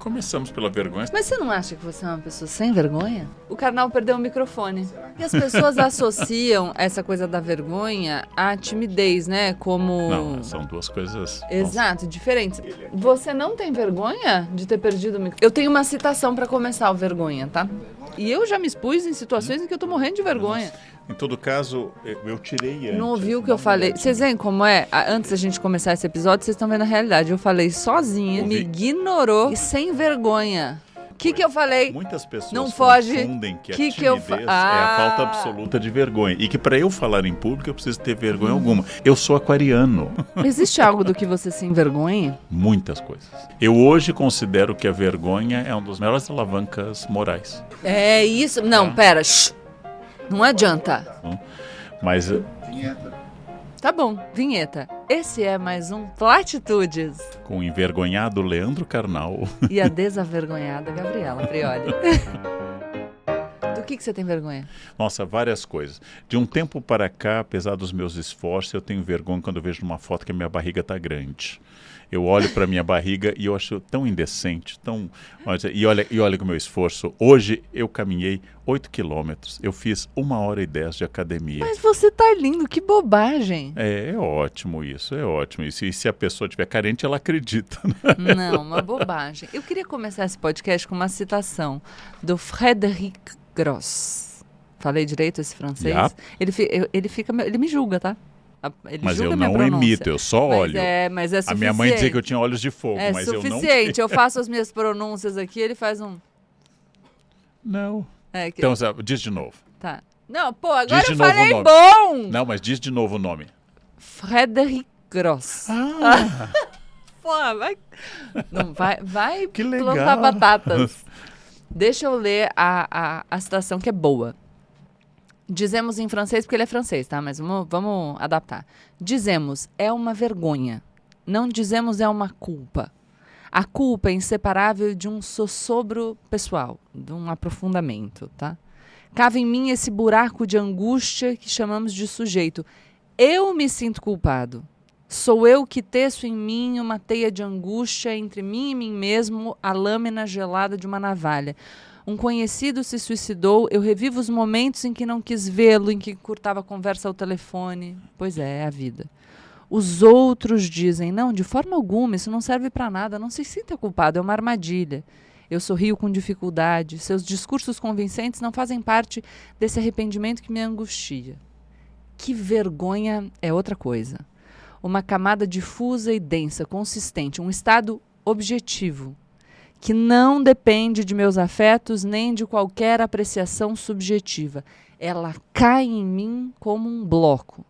Começamos pela vergonha. Mas você não acha que você é uma pessoa sem vergonha? O Karnal perdeu o microfone. E as pessoas associam essa coisa da vergonha à timidez, né? Como... Não, são duas coisas... Exato, diferentes. Você não tem vergonha de ter perdido o microfone? Eu tenho uma citação pra começar o vergonha, tá? E eu já me expus em situações em que eu tô morrendo de vergonha. Em todo caso, eu tirei antes. Não ouviu o que eu falei? Vocês veem como é? Antes da gente começar esse episódio, vocês estão vendo a realidade. Eu falei sozinha, me ignorou e sem vergonha. O que eu falei? Muitas pessoas não foge. confundem que a timidez é a falta absoluta de vergonha. E que para eu falar em público eu preciso ter vergonha alguma. Eu sou aquariano. Existe algo do que você se envergonha? Muitas coisas. Eu hoje considero que a vergonha é uma das melhores alavancas morais. É isso. Não, pera. Shh. Não adianta. Mas... Tá bom, vinheta. Esse é mais um Platitudes. Com o envergonhado Leandro Carnal. E a desavergonhada Gabriela Prioli. Do que você tem vergonha? Nossa, várias coisas. De um tempo para cá, apesar dos meus esforços, eu tenho vergonha quando eu vejo numa foto que a minha barriga está grande. Eu olho para minha barriga e eu acho tão indecente, tão... E olha com o meu esforço. Hoje eu caminhei 8 quilômetros. Eu fiz 1h10 de academia. Mas você tá lindo, que bobagem. É ótimo isso, é ótimo isso. E se a pessoa estiver carente, ela acredita. Não, uma bobagem. Eu queria começar esse podcast com uma citação do Frédéric Gross. Falei direito esse francês? Yeah. Ele me julga, tá? Mas eu não emito, eu só olho. Mas é suficiente. A minha mãe dizia que eu tinha olhos de fogo, mas eu não... É suficiente, eu faço as minhas pronúncias aqui, ele faz um... Não. Então, diz de novo. Tá. Não, pô, agora eu falei bom! Não, mas diz de novo o nome. Frédéric Gross. Pô, vai que legal. Plantar batatas. Deixa eu ler a citação que é boa. Dizemos em francês porque ele é francês, tá? Mas vamos adaptar. Dizemos, é uma vergonha. Não dizemos, é uma culpa. A culpa é inseparável de um sossobro pessoal, de um aprofundamento, tá? Cava em mim esse buraco de angústia que chamamos de sujeito. Eu me sinto culpado. Sou eu que teço em mim uma teia de angústia entre mim e mim mesmo, a lâmina gelada de uma navalha. Um conhecido se suicidou, eu revivo os momentos em que não quis vê-lo, em que encurtava a conversa ao telefone. Pois é a vida. Os outros dizem, não, de forma alguma, isso não serve para nada, não se sinta culpado, é uma armadilha. Eu sorrio com dificuldade, seus discursos convincentes não fazem parte desse arrependimento que me angustia. Que vergonha é outra coisa. Uma camada difusa e densa, consistente, um estado objetivo, que não depende de meus afetos nem de qualquer apreciação subjetiva. Ela cai em mim como um bloco.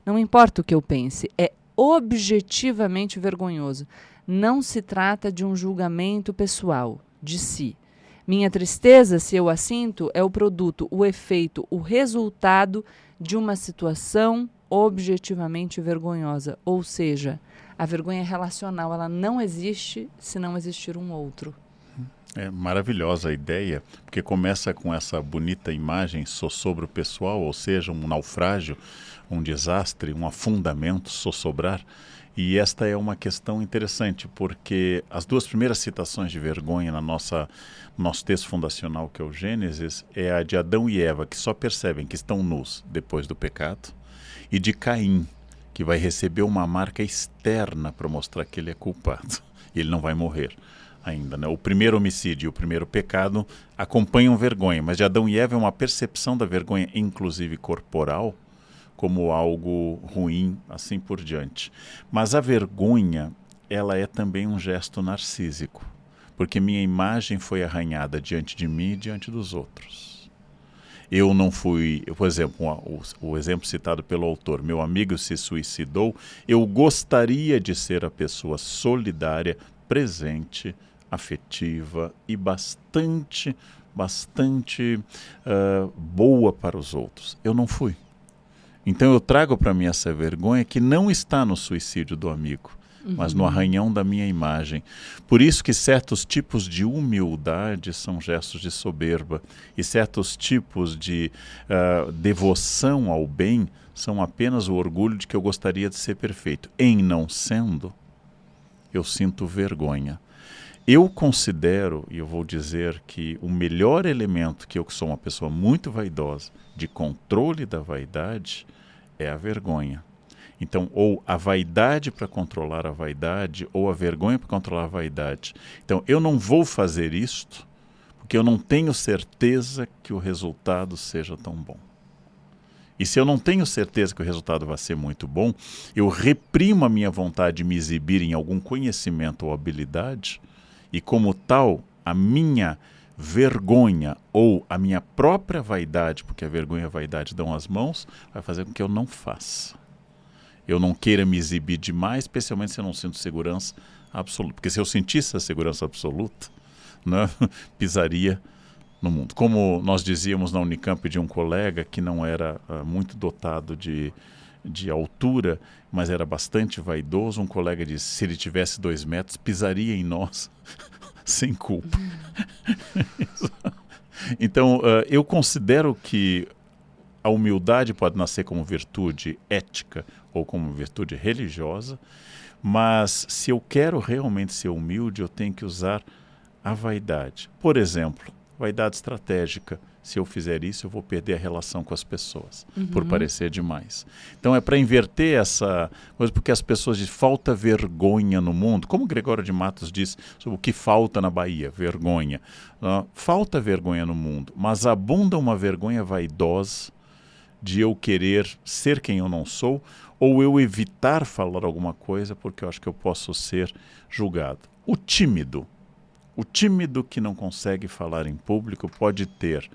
Não importa o que eu pense, é objetivamente vergonhoso. Não se trata de um julgamento pessoal, de si. Minha tristeza, se eu a sinto, é o produto, o efeito, o resultado de uma situação objetivamente vergonhosa. Ou seja, a vergonha é relacional, ela não existe se não existir um outro. É maravilhosa a ideia, porque começa com essa bonita imagem sossobro pessoal, ou seja, um naufrágio, um desastre, um afundamento, sossobrar. E esta é uma questão interessante, porque as duas primeiras citações de vergonha no nosso texto fundacional, que é o Gênesis, é a de Adão e Eva, que só percebem que estão nus depois do pecado, e de Caim, que vai receber uma marca externa para mostrar que ele é culpado. E ele não vai morrer ainda, né? O primeiro homicídio e o primeiro pecado acompanham vergonha, mas de Adão e Eva é uma percepção da vergonha, inclusive corporal, como algo ruim, assim por diante. Mas a vergonha, ela é também um gesto narcísico, porque minha imagem foi arranhada diante de mim e diante dos outros. Eu não fui, por exemplo, o exemplo citado pelo autor, meu amigo se suicidou, eu gostaria de ser a pessoa solidária, presente, afetiva e bastante boa para os outros. Eu não fui. Então eu trago para mim essa vergonha que não está no suicídio do amigo, mas no arranhão da minha imagem. Por isso que certos tipos de humildade são gestos de soberba e certos tipos de devoção ao bem são apenas o orgulho de que eu gostaria de ser perfeito. Em não sendo, eu sinto vergonha. Eu considero, e eu vou dizer que o melhor elemento que eu, que sou uma pessoa muito vaidosa, de controle da vaidade, é a vergonha. Então, ou a vaidade para controlar a vaidade, ou a vergonha para controlar a vaidade. Então, eu não vou fazer isto, porque eu não tenho certeza que o resultado seja tão bom. E se eu não tenho certeza que o resultado vai ser muito bom, eu reprimo a minha vontade de me exibir em algum conhecimento ou habilidade, e como tal, a minha vergonha ou a minha própria vaidade, porque a vergonha e a vaidade dão as mãos, vai fazer com que eu não faça. Eu não queira me exibir demais, especialmente se eu não sinto segurança absoluta. Porque se eu sentisse a segurança absoluta, né, pisaria no mundo. Como nós dizíamos na Unicamp de um colega que não era muito dotado de altura, mas era bastante vaidoso, um colega disse, se ele tivesse 2 metros, pisaria em nós sem culpa. Então, eu considero que a humildade pode nascer como virtude ética ou como virtude religiosa, mas se eu quero realmente ser humilde, eu tenho que usar a vaidade. Por exemplo, vaidade estratégica. Se eu fizer isso, eu vou perder a relação com as pessoas, por parecer demais. Então é para inverter essa coisa, porque as pessoas dizem, falta vergonha no mundo. Como Gregório de Matos diz sobre o que falta na Bahia, vergonha. Falta vergonha no mundo, mas abunda uma vergonha vaidosa de eu querer ser quem eu não sou, ou eu evitar falar alguma coisa porque eu acho que eu posso ser julgado. O tímido que não consegue falar em público pode ter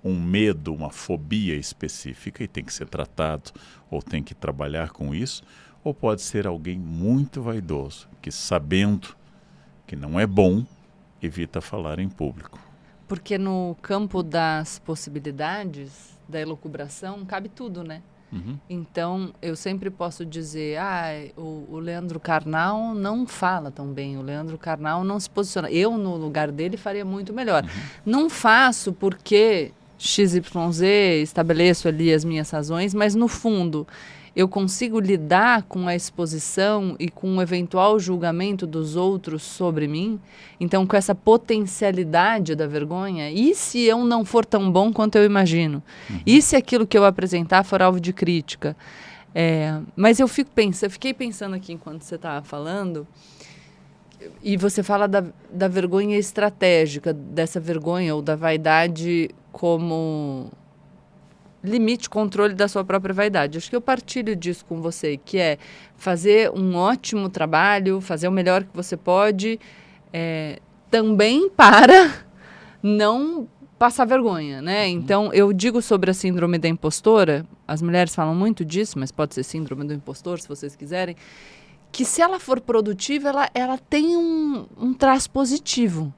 um medo, uma fobia específica e tem que ser tratado ou tem que trabalhar com isso, ou pode ser alguém muito vaidoso, que sabendo que não é bom, evita falar em público. Porque no campo das possibilidades, da elucubração, cabe tudo, né? Então, eu sempre posso dizer, o Leandro Carnal não fala tão bem, o Leandro Carnal não se posiciona. Eu, no lugar dele, faria muito melhor. Não faço porque XYZ, estabeleço ali as minhas razões, mas no fundo, eu consigo lidar com a exposição e com o eventual julgamento dos outros sobre mim. Então, com essa potencialidade da vergonha, e se eu não for tão bom quanto eu imagino? E se aquilo que eu apresentar for alvo de crítica? Mas eu fiquei pensando aqui enquanto você estava falando, e você fala da vergonha estratégica, dessa vergonha ou da vaidade como limite, controle da sua própria vaidade. Acho que eu partilho disso com você, que é fazer um ótimo trabalho, fazer o melhor que você pode, também para não passar vergonha, né? Então, eu digo sobre a síndrome da impostora, as mulheres falam muito disso, mas pode ser síndrome do impostor, se vocês quiserem, que se ela for produtiva, ela tem um traço positivo.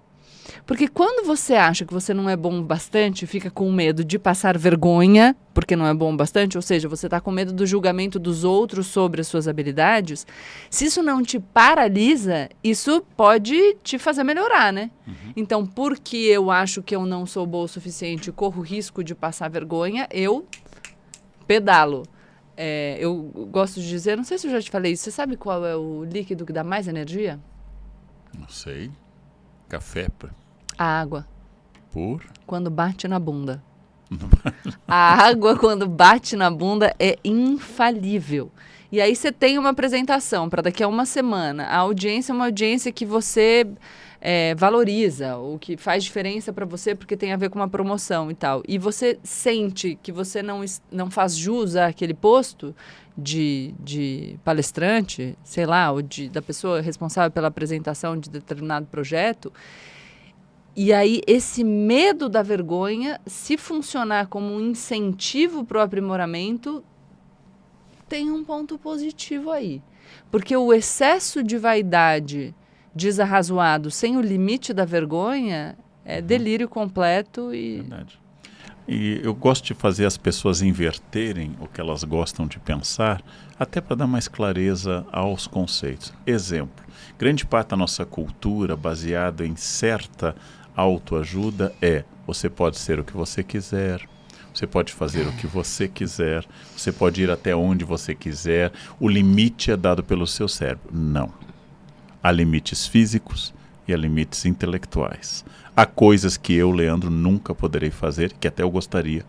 Porque quando você acha que você não é bom bastante, fica com medo de passar vergonha, porque não é bom bastante, ou seja, você está com medo do julgamento dos outros sobre as suas habilidades, se isso não te paralisa, isso pode te fazer melhorar, né? Então, porque eu acho que eu não sou boa o suficiente e corro risco de passar vergonha, eu pedalo. Eu gosto de dizer, não sei se eu já te falei isso, você sabe qual é o líquido que dá mais energia? Não sei. Café? A água. Por? Quando bate na bunda. A água, quando bate na bunda, é infalível. E aí você tem uma apresentação para daqui a uma semana. A audiência é uma audiência que você valoriza, o que faz diferença para você porque tem a ver com uma promoção e tal. E você sente que você não faz jus àquele posto de palestrante, sei lá, ou da pessoa responsável pela apresentação de determinado projeto. E aí, esse medo da vergonha, se funcionar como um incentivo para o aprimoramento, tem um ponto positivo aí. Porque o excesso de vaidade desarrazoado sem o limite da vergonha é delírio completo e... Verdade. E eu gosto de fazer as pessoas inverterem o que elas gostam de pensar, até para dar mais clareza aos conceitos. Exemplo, grande parte da nossa cultura baseada em certa autoajuda você pode ser o que você quiser, você pode fazer o que você quiser, você pode ir até onde você quiser, o limite é dado pelo seu cérebro. Não. Há limites físicos e há limites intelectuais. Há coisas que eu, Leandro, nunca poderei fazer, que até eu gostaria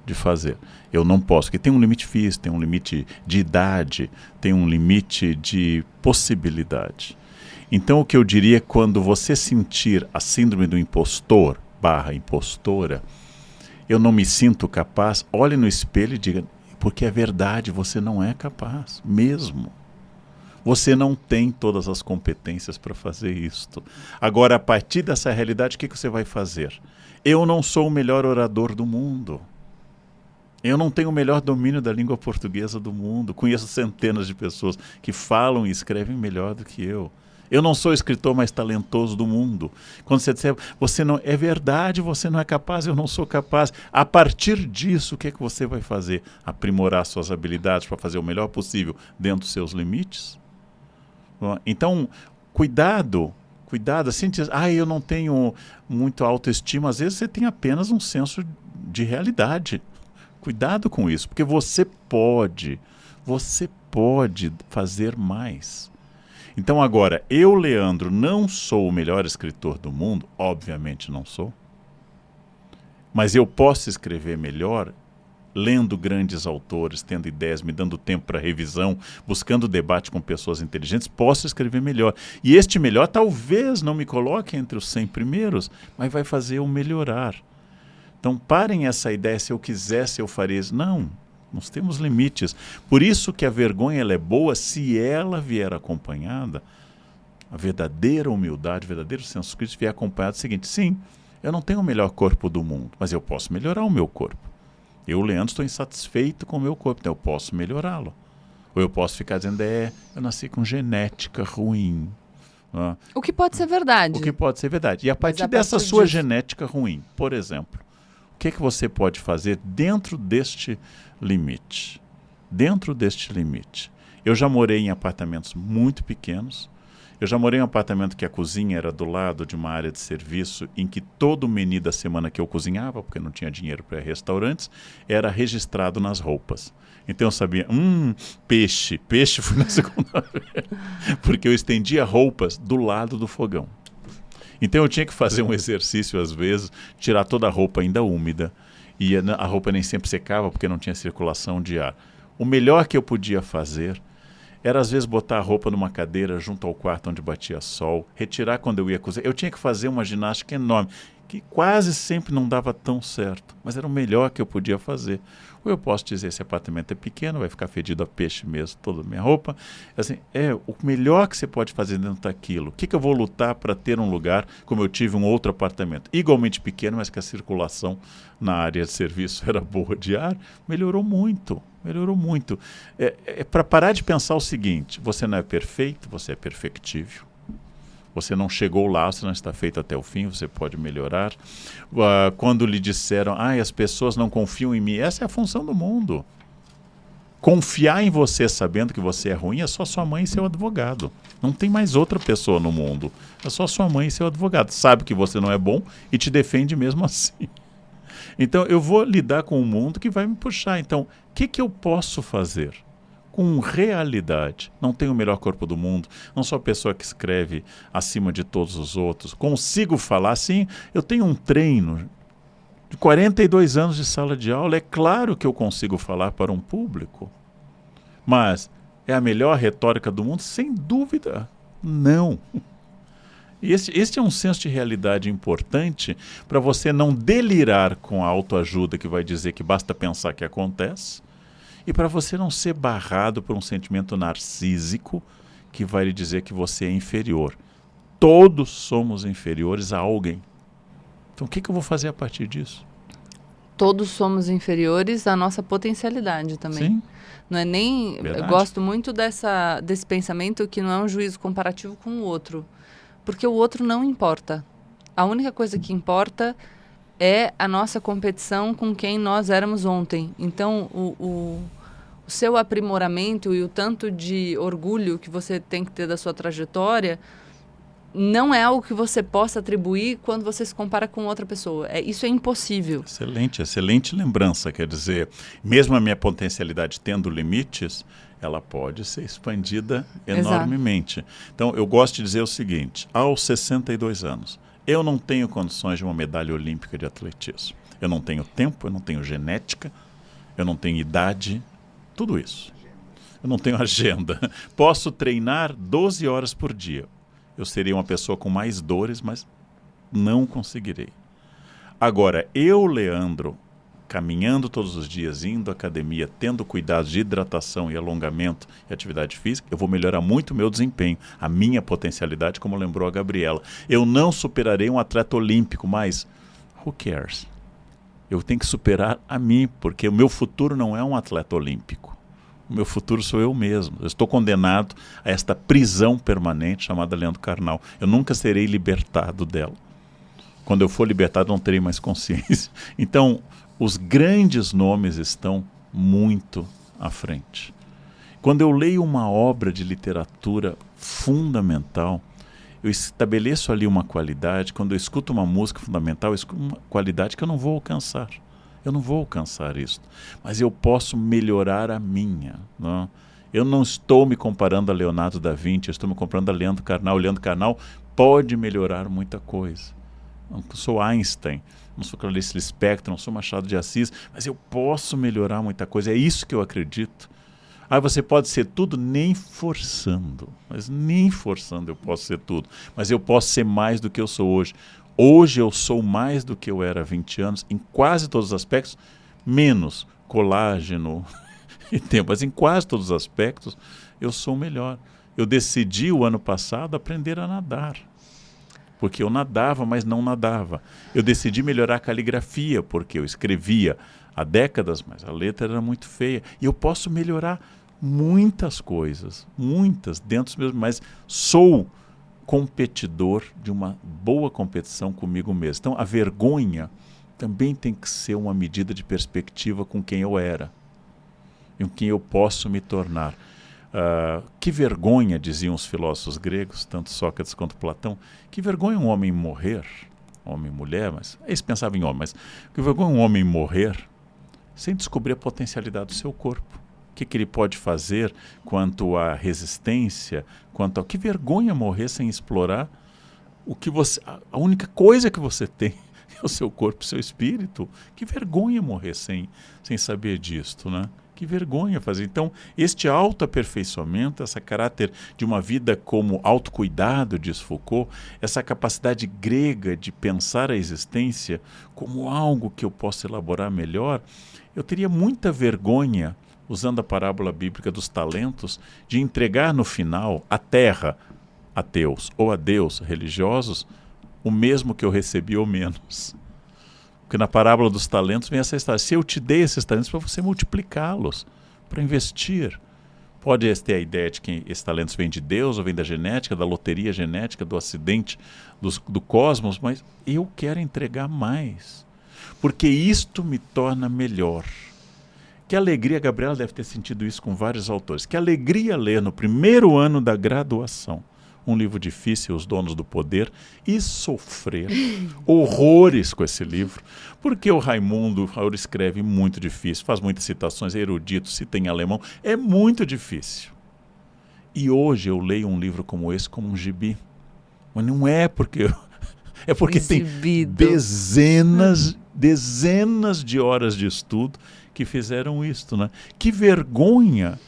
de fazer. Eu não posso, porque tem um limite físico, tem um limite de idade, tem um limite de possibilidade. Então o que eu diria é quando você sentir a síndrome do impostor / impostora, eu não me sinto capaz, olhe no espelho e diga, porque é verdade, você não é capaz, mesmo. Você não tem todas as competências para fazer isto. Agora, a partir dessa realidade, o que você vai fazer? Eu não sou o melhor orador do mundo. Eu não tenho o melhor domínio da língua portuguesa do mundo. Conheço centenas de pessoas que falam e escrevem melhor do que eu. Eu não sou o escritor mais talentoso do mundo. Quando você disser, você não é verdade, você não é capaz, eu não sou capaz. A partir disso, o que é que você vai fazer? Aprimorar suas habilidades para fazer o melhor possível dentro dos seus limites? Então, cuidado, assim, diz, eu não tenho muito autoestima. Às vezes você tem apenas um senso de realidade. Cuidado com isso, porque você pode fazer mais. Então agora, eu, Leandro, não sou o melhor escritor do mundo, obviamente não sou, mas eu posso escrever melhor lendo grandes autores, tendo ideias, me dando tempo para revisão, buscando debate com pessoas inteligentes, posso escrever melhor. E este melhor talvez não me coloque entre os 100 primeiros, mas vai fazer eu melhorar. Então parem essa ideia, se eu quisesse eu faria isso. Não, nós temos limites. Por isso que a vergonha ela é boa se ela vier acompanhada, a verdadeira humildade, o verdadeiro senso crítico vier acompanhado do seguinte, sim, eu não tenho o melhor corpo do mundo, mas eu posso melhorar o meu corpo. Eu, Leandro, estou insatisfeito com o meu corpo, então eu posso melhorá-lo. Ou eu posso ficar dizendo, eu nasci com genética ruim. O que pode ser verdade. O que pode ser verdade. E a partir dessa sua genética ruim, por exemplo, o que você pode fazer dentro deste limite? Dentro deste limite. Eu já morei em apartamentos muito pequenos. Eu já morei em um apartamento que a cozinha era do lado de uma área de serviço em que todo o menu da semana que eu cozinhava, porque não tinha dinheiro para restaurantes, era registrado nas roupas. Então eu sabia, peixe fui na segunda vez, porque eu estendia roupas do lado do fogão. Então eu tinha que fazer um exercício às vezes, tirar toda a roupa ainda úmida, e a roupa nem sempre secava porque não tinha circulação de ar. O melhor que eu podia fazer era às vezes botar a roupa numa cadeira junto ao quarto onde batia sol, retirar quando eu ia cozinhar. Eu tinha que fazer uma ginástica enorme, que quase sempre não dava tão certo, mas era o melhor que eu podia fazer. Ou eu posso dizer, esse apartamento é pequeno, vai ficar fedido a peixe mesmo, toda a minha roupa. Assim, o melhor que você pode fazer dentro daquilo. O que eu vou lutar para ter um lugar, como eu tive um outro apartamento, igualmente pequeno, mas que a circulação na área de serviço era boa de ar, melhorou muito. Melhorou muito. Para parar de pensar o seguinte, você não é perfeito, você é perfectível. Você não chegou lá, você não está feito até o fim, você pode melhorar. Quando lhe disseram, as pessoas não confiam em mim, essa é a função do mundo. Confiar em você sabendo que você é ruim é só sua mãe e seu advogado. Não tem mais outra pessoa no mundo. É só sua mãe e seu advogado. Sabe que você não é bom e te defende mesmo assim. Então eu vou lidar com um mundo que vai me puxar. Então, o que eu posso fazer? Com realidade. Não tenho o melhor corpo do mundo, não sou a pessoa que escreve acima de todos os outros. Consigo falar, sim, eu tenho um treino de 42 anos de sala de aula, é claro que eu consigo falar para um público. Mas é a melhor retórica do mundo? Sem dúvida, não. E este é um senso de realidade importante para você não delirar com a autoajuda que vai dizer que basta pensar que acontece, e para você não ser barrado por um sentimento narcísico que vai lhe dizer que você é inferior. Todos somos inferiores a alguém. Então o que eu vou fazer a partir disso? Todos somos inferiores à nossa potencialidade também. Sim. Não é nem... Verdade. Eu gosto muito desse pensamento que não é um juízo comparativo com o outro. Porque o outro não importa. A única coisa que importa é a nossa competição com quem nós éramos ontem. Então, o seu aprimoramento e o tanto de orgulho que você tem que ter da sua trajetória não é algo que você possa atribuir quando você se compara com outra pessoa. Isso é impossível. Excelente, excelente lembrança. Quer dizer, mesmo a minha potencialidade tendo limites, ela pode ser expandida enormemente. Então, eu gosto de dizer o seguinte, aos 62 anos, eu não tenho condições de uma medalha olímpica de atletismo. Eu não tenho tempo, eu não tenho genética, eu não tenho idade, tudo isso. Eu não tenho agenda. Posso treinar 12 horas por dia. Eu seria uma pessoa com mais dores, mas não conseguirei. Agora, eu, Leandro, caminhando todos os dias, indo à academia, tendo cuidado de hidratação e alongamento e atividade física, eu vou melhorar muito o meu desempenho, a minha potencialidade, como lembrou a Gabriela. Eu não superarei um atleta olímpico, mas who cares? Eu tenho que superar a mim, porque o meu futuro não é um atleta olímpico. O meu futuro sou eu mesmo. Eu estou condenado a esta prisão permanente chamada Leandro Carnal. Eu nunca serei libertado dela. Quando eu for libertado, não terei mais consciência. Então, os grandes nomes estão muito à frente. Quando eu leio uma obra de literatura fundamental, eu estabeleço ali uma qualidade. Quando eu escuto uma música fundamental, eu escuto uma qualidade que eu não vou alcançar. Eu não vou alcançar isso, mas eu posso melhorar a minha. Não? Eu não estou me comparando a Leonardo da Vinci, eu estou me comparando a Leandro Carnal. O Leandro Carnal pode melhorar muita coisa. Não sou Einstein, não sou Clarice Lispector, não sou Machado de Assis, mas eu posso melhorar muita coisa. É isso que eu acredito. Você pode ser tudo nem forçando, mas nem forçando eu posso ser tudo. Mas eu posso ser mais do que eu sou hoje. Hoje eu sou mais do que eu era há 20 anos, em quase todos os aspectos, menos colágeno e tempo, mas em quase todos os aspectos eu sou melhor. Eu decidi o ano passado aprender a nadar, porque eu nadava, mas não nadava. Eu decidi melhorar a caligrafia, porque eu escrevia há décadas, mas a letra era muito feia. E eu posso melhorar muitas coisas, muitas, dentro dos meus, mas sou competidor de uma boa competição comigo mesmo. Então, a vergonha também tem que ser uma medida de perspectiva com quem eu era e com quem eu posso me tornar. Que vergonha, diziam os filósofos gregos, tanto Sócrates quanto Platão, que vergonha um homem morrer, homem e mulher, mas eles pensavam em homem, mas que vergonha um homem morrer sem descobrir a potencialidade do seu corpo. O que ele pode fazer quanto à resistência, quanto ao que vergonha morrer sem explorar o que você, a única coisa que você tem é o seu corpo, o seu espírito. Que vergonha morrer sem saber disto, né? Que vergonha fazer. Então, este autoaperfeiçoamento, esse caráter de uma vida como autocuidado, diz Foucault, essa capacidade grega de pensar a existência como algo que eu posso elaborar melhor, eu teria muita vergonha, usando a parábola bíblica dos talentos, de entregar no final à terra, ateus, ou a Deus, religiosos, o mesmo que eu recebi ou menos. Porque na parábola dos talentos vem essa história. Se eu te dei esses talentos para você multiplicá-los, para investir. Pode ter a ideia de que esses talentos vêm de Deus, ou vêm da genética, da loteria genética, do acidente do cosmos, mas eu quero entregar mais. Porque isto me torna melhor. Que alegria, a Gabriela deve ter sentido isso com vários autores. Que alegria ler no primeiro ano da graduação um livro difícil, Os Donos do Poder, e sofrer horrores com esse livro, porque o Raimundo escreve muito difícil, faz muitas citações, é erudito, cita em alemão, é muito difícil. E hoje eu leio um livro como esse como um gibi. Mas não é porque... É porque Exibido. Tem dezenas de horas de estudo que fizeram isto, né? Que vergonha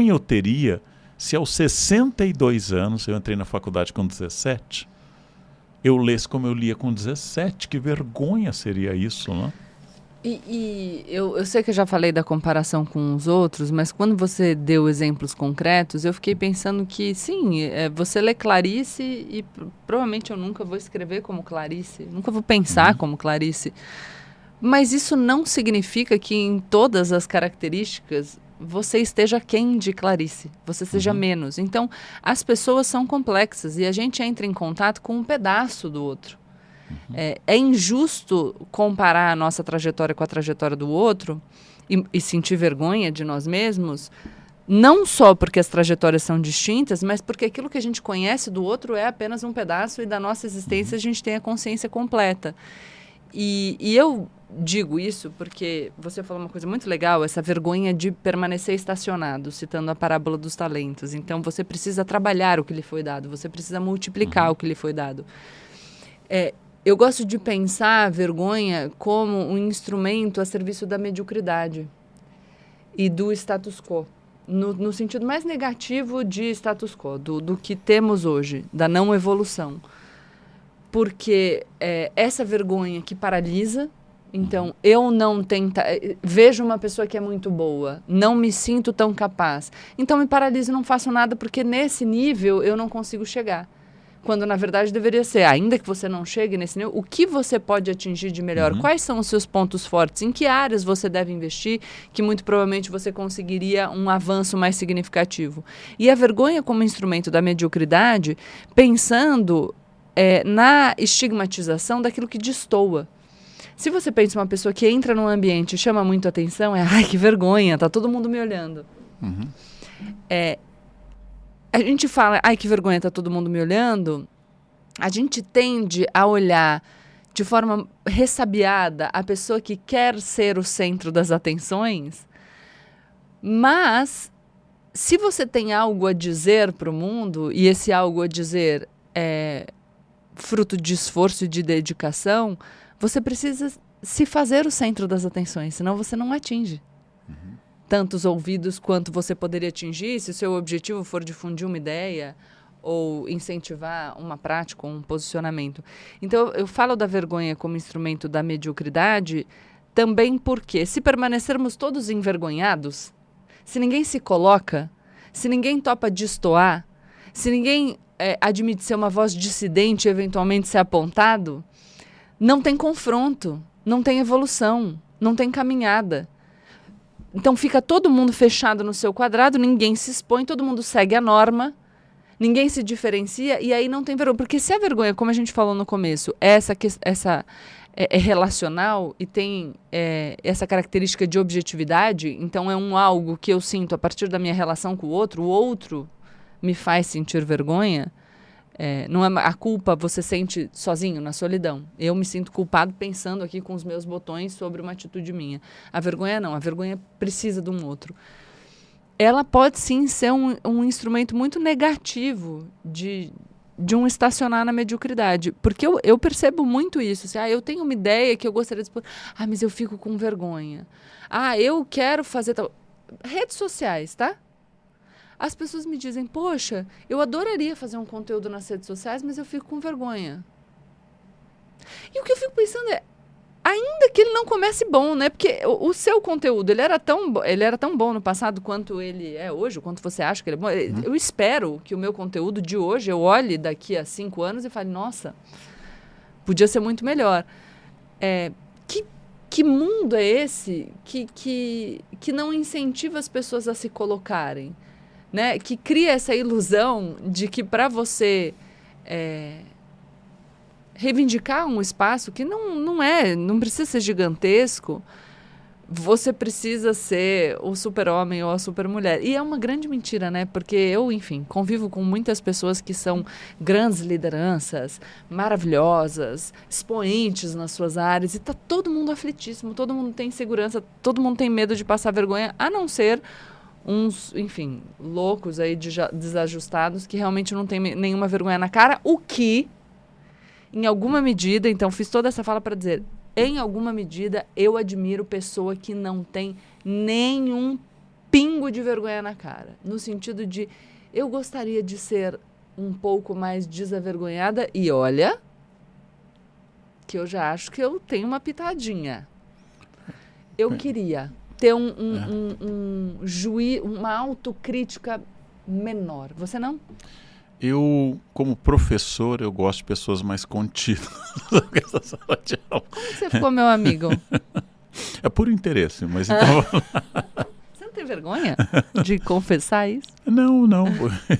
eu teria se aos 62 anos, eu entrei na faculdade com 17, eu lesse como eu lia com 17. Que vergonha seria isso, né? E eu sei que eu já falei da comparação com os outros, mas quando você deu exemplos concretos, eu fiquei pensando que, sim, você lê Clarice e provavelmente eu nunca vou escrever como Clarice, nunca vou pensar como Clarice. Mas isso não significa que em todas as características você esteja aquém de Clarice, você seja menos. Então, as pessoas são complexas e a gente entra em contato com um pedaço do outro. É injusto comparar a nossa trajetória com a trajetória do outro e sentir vergonha de nós mesmos, não só porque as trajetórias são distintas, mas porque aquilo que a gente conhece do outro é apenas um pedaço e da nossa existência a gente tem a consciência completa. E eu digo isso porque você falou uma coisa muito legal, essa vergonha de permanecer estacionado, citando a parábola dos talentos. Então, você precisa trabalhar o que lhe foi dado, você precisa multiplicar o que lhe foi dado. Eu gosto de pensar a vergonha como um instrumento a serviço da mediocridade e do status quo. No sentido mais negativo de status quo, do que temos hoje, da não evolução. Porque essa vergonha que paralisa, então eu não vejo uma pessoa que é muito boa, não me sinto tão capaz, então me paraliso e não faço nada porque nesse nível eu não consigo chegar. Quando na verdade deveria ser, ainda que você não chegue nesse nível, o que você pode atingir de melhor? Quais são os seus pontos fortes? Em que áreas você deve investir que muito provavelmente você conseguiria um avanço mais significativo? E a vergonha como instrumento da mediocridade, pensando na estigmatização daquilo que destoa. Se você pensa uma pessoa que entra num ambiente e chama muito atenção, ai, que vergonha, tá todo mundo me olhando. A gente fala, ai, que vergonha, tá todo mundo me olhando. A gente tende a olhar de forma ressabiada a pessoa que quer ser o centro das atenções, mas se você tem algo a dizer para o mundo, e esse algo a dizer é fruto de esforço e de dedicação, você precisa se fazer o centro das atenções, senão você não atinge tantos ouvidos quanto você poderia atingir se o seu objetivo for difundir uma ideia ou incentivar uma prática ou um posicionamento. Então, eu falo da vergonha como instrumento da mediocridade também porque, se permanecermos todos envergonhados, se ninguém se coloca, se ninguém topa destoar, se ninguém admite ser uma voz dissidente e eventualmente ser apontado, não tem confronto, não tem evolução, não tem caminhada. Então fica todo mundo fechado no seu quadrado, ninguém se expõe, todo mundo segue a norma, ninguém se diferencia e aí não tem vergonha. Porque se a vergonha, como a gente falou no começo, é relacional e tem essa característica de objetividade, então é algo que eu sinto a partir da minha relação com o outro me faz sentir vergonha. Não é a culpa você sente sozinho, na solidão. Eu me sinto culpado pensando aqui com os meus botões sobre uma atitude minha. A vergonha não, a vergonha precisa de um outro. Ela pode sim ser um instrumento muito negativo de um estacionar na mediocridade. Porque eu percebo muito isso. Assim, eu tenho uma ideia que eu gostaria de expor. Mas eu fico com vergonha. Eu quero fazer tal. Redes sociais, tá? As pessoas me dizem, poxa, eu adoraria fazer um conteúdo nas redes sociais, mas eu fico com vergonha. E o que eu fico pensando ainda que ele não comece bom, né? Porque o seu conteúdo, ele era tão bom no passado quanto ele é hoje, quanto você acha que ele é bom. Eu espero que o meu conteúdo de hoje, eu olhe daqui a 5 anos e fale, nossa, podia ser muito melhor. Que mundo é esse que não incentiva as pessoas a se colocarem? Né, que cria essa ilusão de que para você reivindicar um espaço que não precisa ser gigantesco, você precisa ser o super-homem ou a super-mulher. E é uma grande mentira, né? Porque eu, enfim, convivo com muitas pessoas que são grandes lideranças, maravilhosas, expoentes nas suas áreas, e tá todo mundo aflitíssimo, todo mundo tem insegurança, todo mundo tem medo de passar vergonha, a não ser uns, enfim, loucos aí desajustados que realmente não tem nenhuma vergonha na cara, o que, em alguma medida, então fiz toda essa fala para dizer, em alguma medida eu admiro pessoa que não tem nenhum pingo de vergonha na cara, no sentido de, eu gostaria de ser um pouco mais desavergonhada e olha, que eu já acho que eu tenho uma pitadinha. Eu queria ter uma autocrítica menor. Você não? Eu, como professor, eu gosto de pessoas mais contidas. Como você ficou meu amigo? É por interesse, mas então... Você não tem vergonha de confessar isso? Não,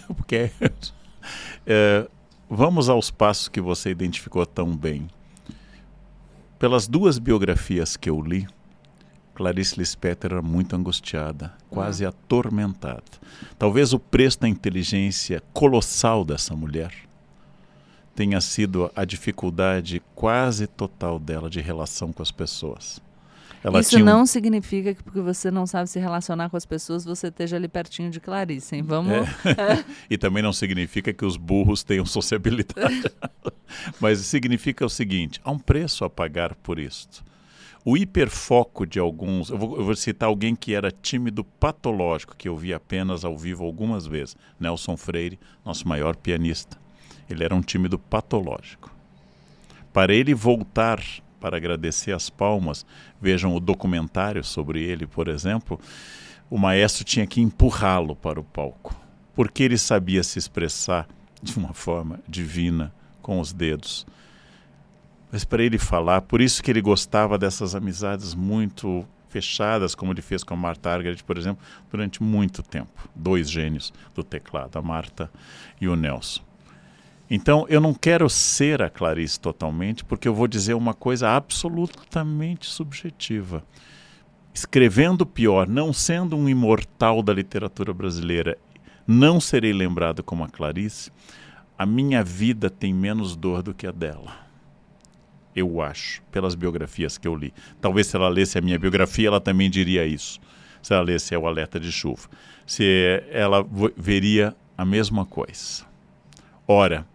porque... vamos aos passos que você identificou tão bem. Pelas 2 biografias que eu li, Clarice Lispector era muito angustiada, quase atormentada. Talvez o preço da inteligência colossal dessa mulher tenha sido a dificuldade quase total dela de relação com as pessoas. Ela Isso não significa que porque você não sabe se relacionar com as pessoas, você esteja ali pertinho de Clarice, hein? Vamos... E também não significa que os burros tenham sociabilidade. Mas significa o seguinte, há um preço a pagar por isto. O hiperfoco de alguns... Eu vou citar alguém que era tímido patológico, que eu vi apenas ao vivo algumas vezes. Nelson Freire, nosso maior pianista. Ele era um tímido patológico. Para ele voltar... para agradecer as palmas, vejam o documentário sobre ele, por exemplo, o maestro tinha que empurrá-lo para o palco, porque ele sabia se expressar de uma forma divina, com os dedos. Mas para ele falar, por isso que ele gostava dessas amizades muito fechadas, como ele fez com a Martha Argerich, por exemplo, durante muito tempo. 2 gênios do teclado, a Martha e o Nelson. Então, eu não quero ser a Clarice totalmente, porque eu vou dizer uma coisa absolutamente subjetiva. Escrevendo pior, não sendo um imortal da literatura brasileira, não serei lembrado como a Clarice, a minha vida tem menos dor do que a dela. Eu acho, pelas biografias que eu li. Talvez se ela lesse a minha biografia, ela também diria isso. Se ela lesse O Alerta de Chuva. Ela veria a mesma coisa. Ora,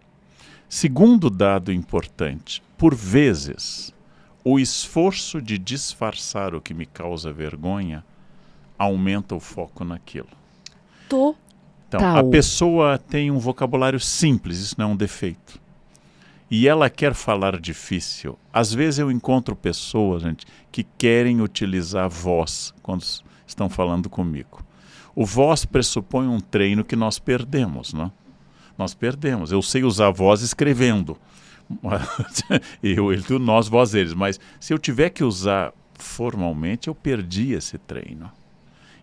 segundo dado importante, por vezes, o esforço de disfarçar o que me causa vergonha aumenta o foco naquilo. Então, a pessoa tem um vocabulário simples, isso não é um defeito. E ela quer falar difícil. Às vezes eu encontro pessoas, gente, que querem utilizar voz quando estão falando comigo. O voz pressupõe um treino que nós perdemos, não? Nós perdemos. Eu sei usar voz escrevendo. Nós, voz, eles. Mas se eu tiver que usar formalmente, eu perdi esse treino.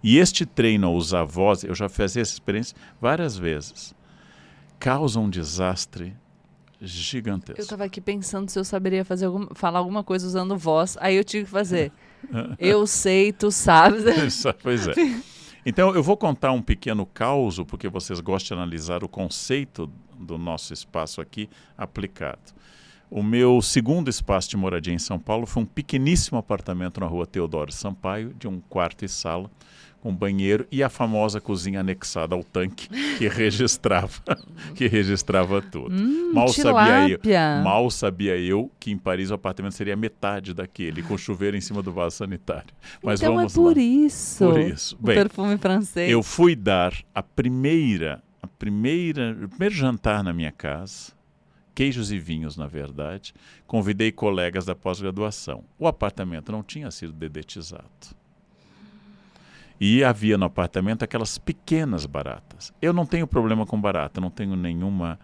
E este treino a usar voz, eu já fiz essa experiência várias vezes, causa um desastre gigantesco. Eu estava aqui pensando se eu saberia falar alguma coisa usando voz, aí eu tive que fazer. Eu sei, tu sabes. Pois é. Então, eu vou contar um pequeno caos, porque vocês gostam de analisar o conceito do nosso espaço aqui aplicado. O meu segundo espaço de moradia em São Paulo foi um pequeníssimo apartamento na rua Teodoro Sampaio, de 1 quarto e sala, com banheiro e a famosa cozinha anexada ao tanque que registrava tudo. Mal sabia eu que em Paris o apartamento seria metade daquele, com chuveiro em cima do vaso sanitário. Mas então vamos é por lá. Isso. Por isso. O perfume francês. Eu fui dar o primeiro jantar na minha casa, queijos e vinhos, na verdade. Convidei colegas da pós-graduação. O apartamento não tinha sido dedetizado. E havia no apartamento aquelas pequenas baratas. Eu não tenho problema com barata, não tenho nenhuma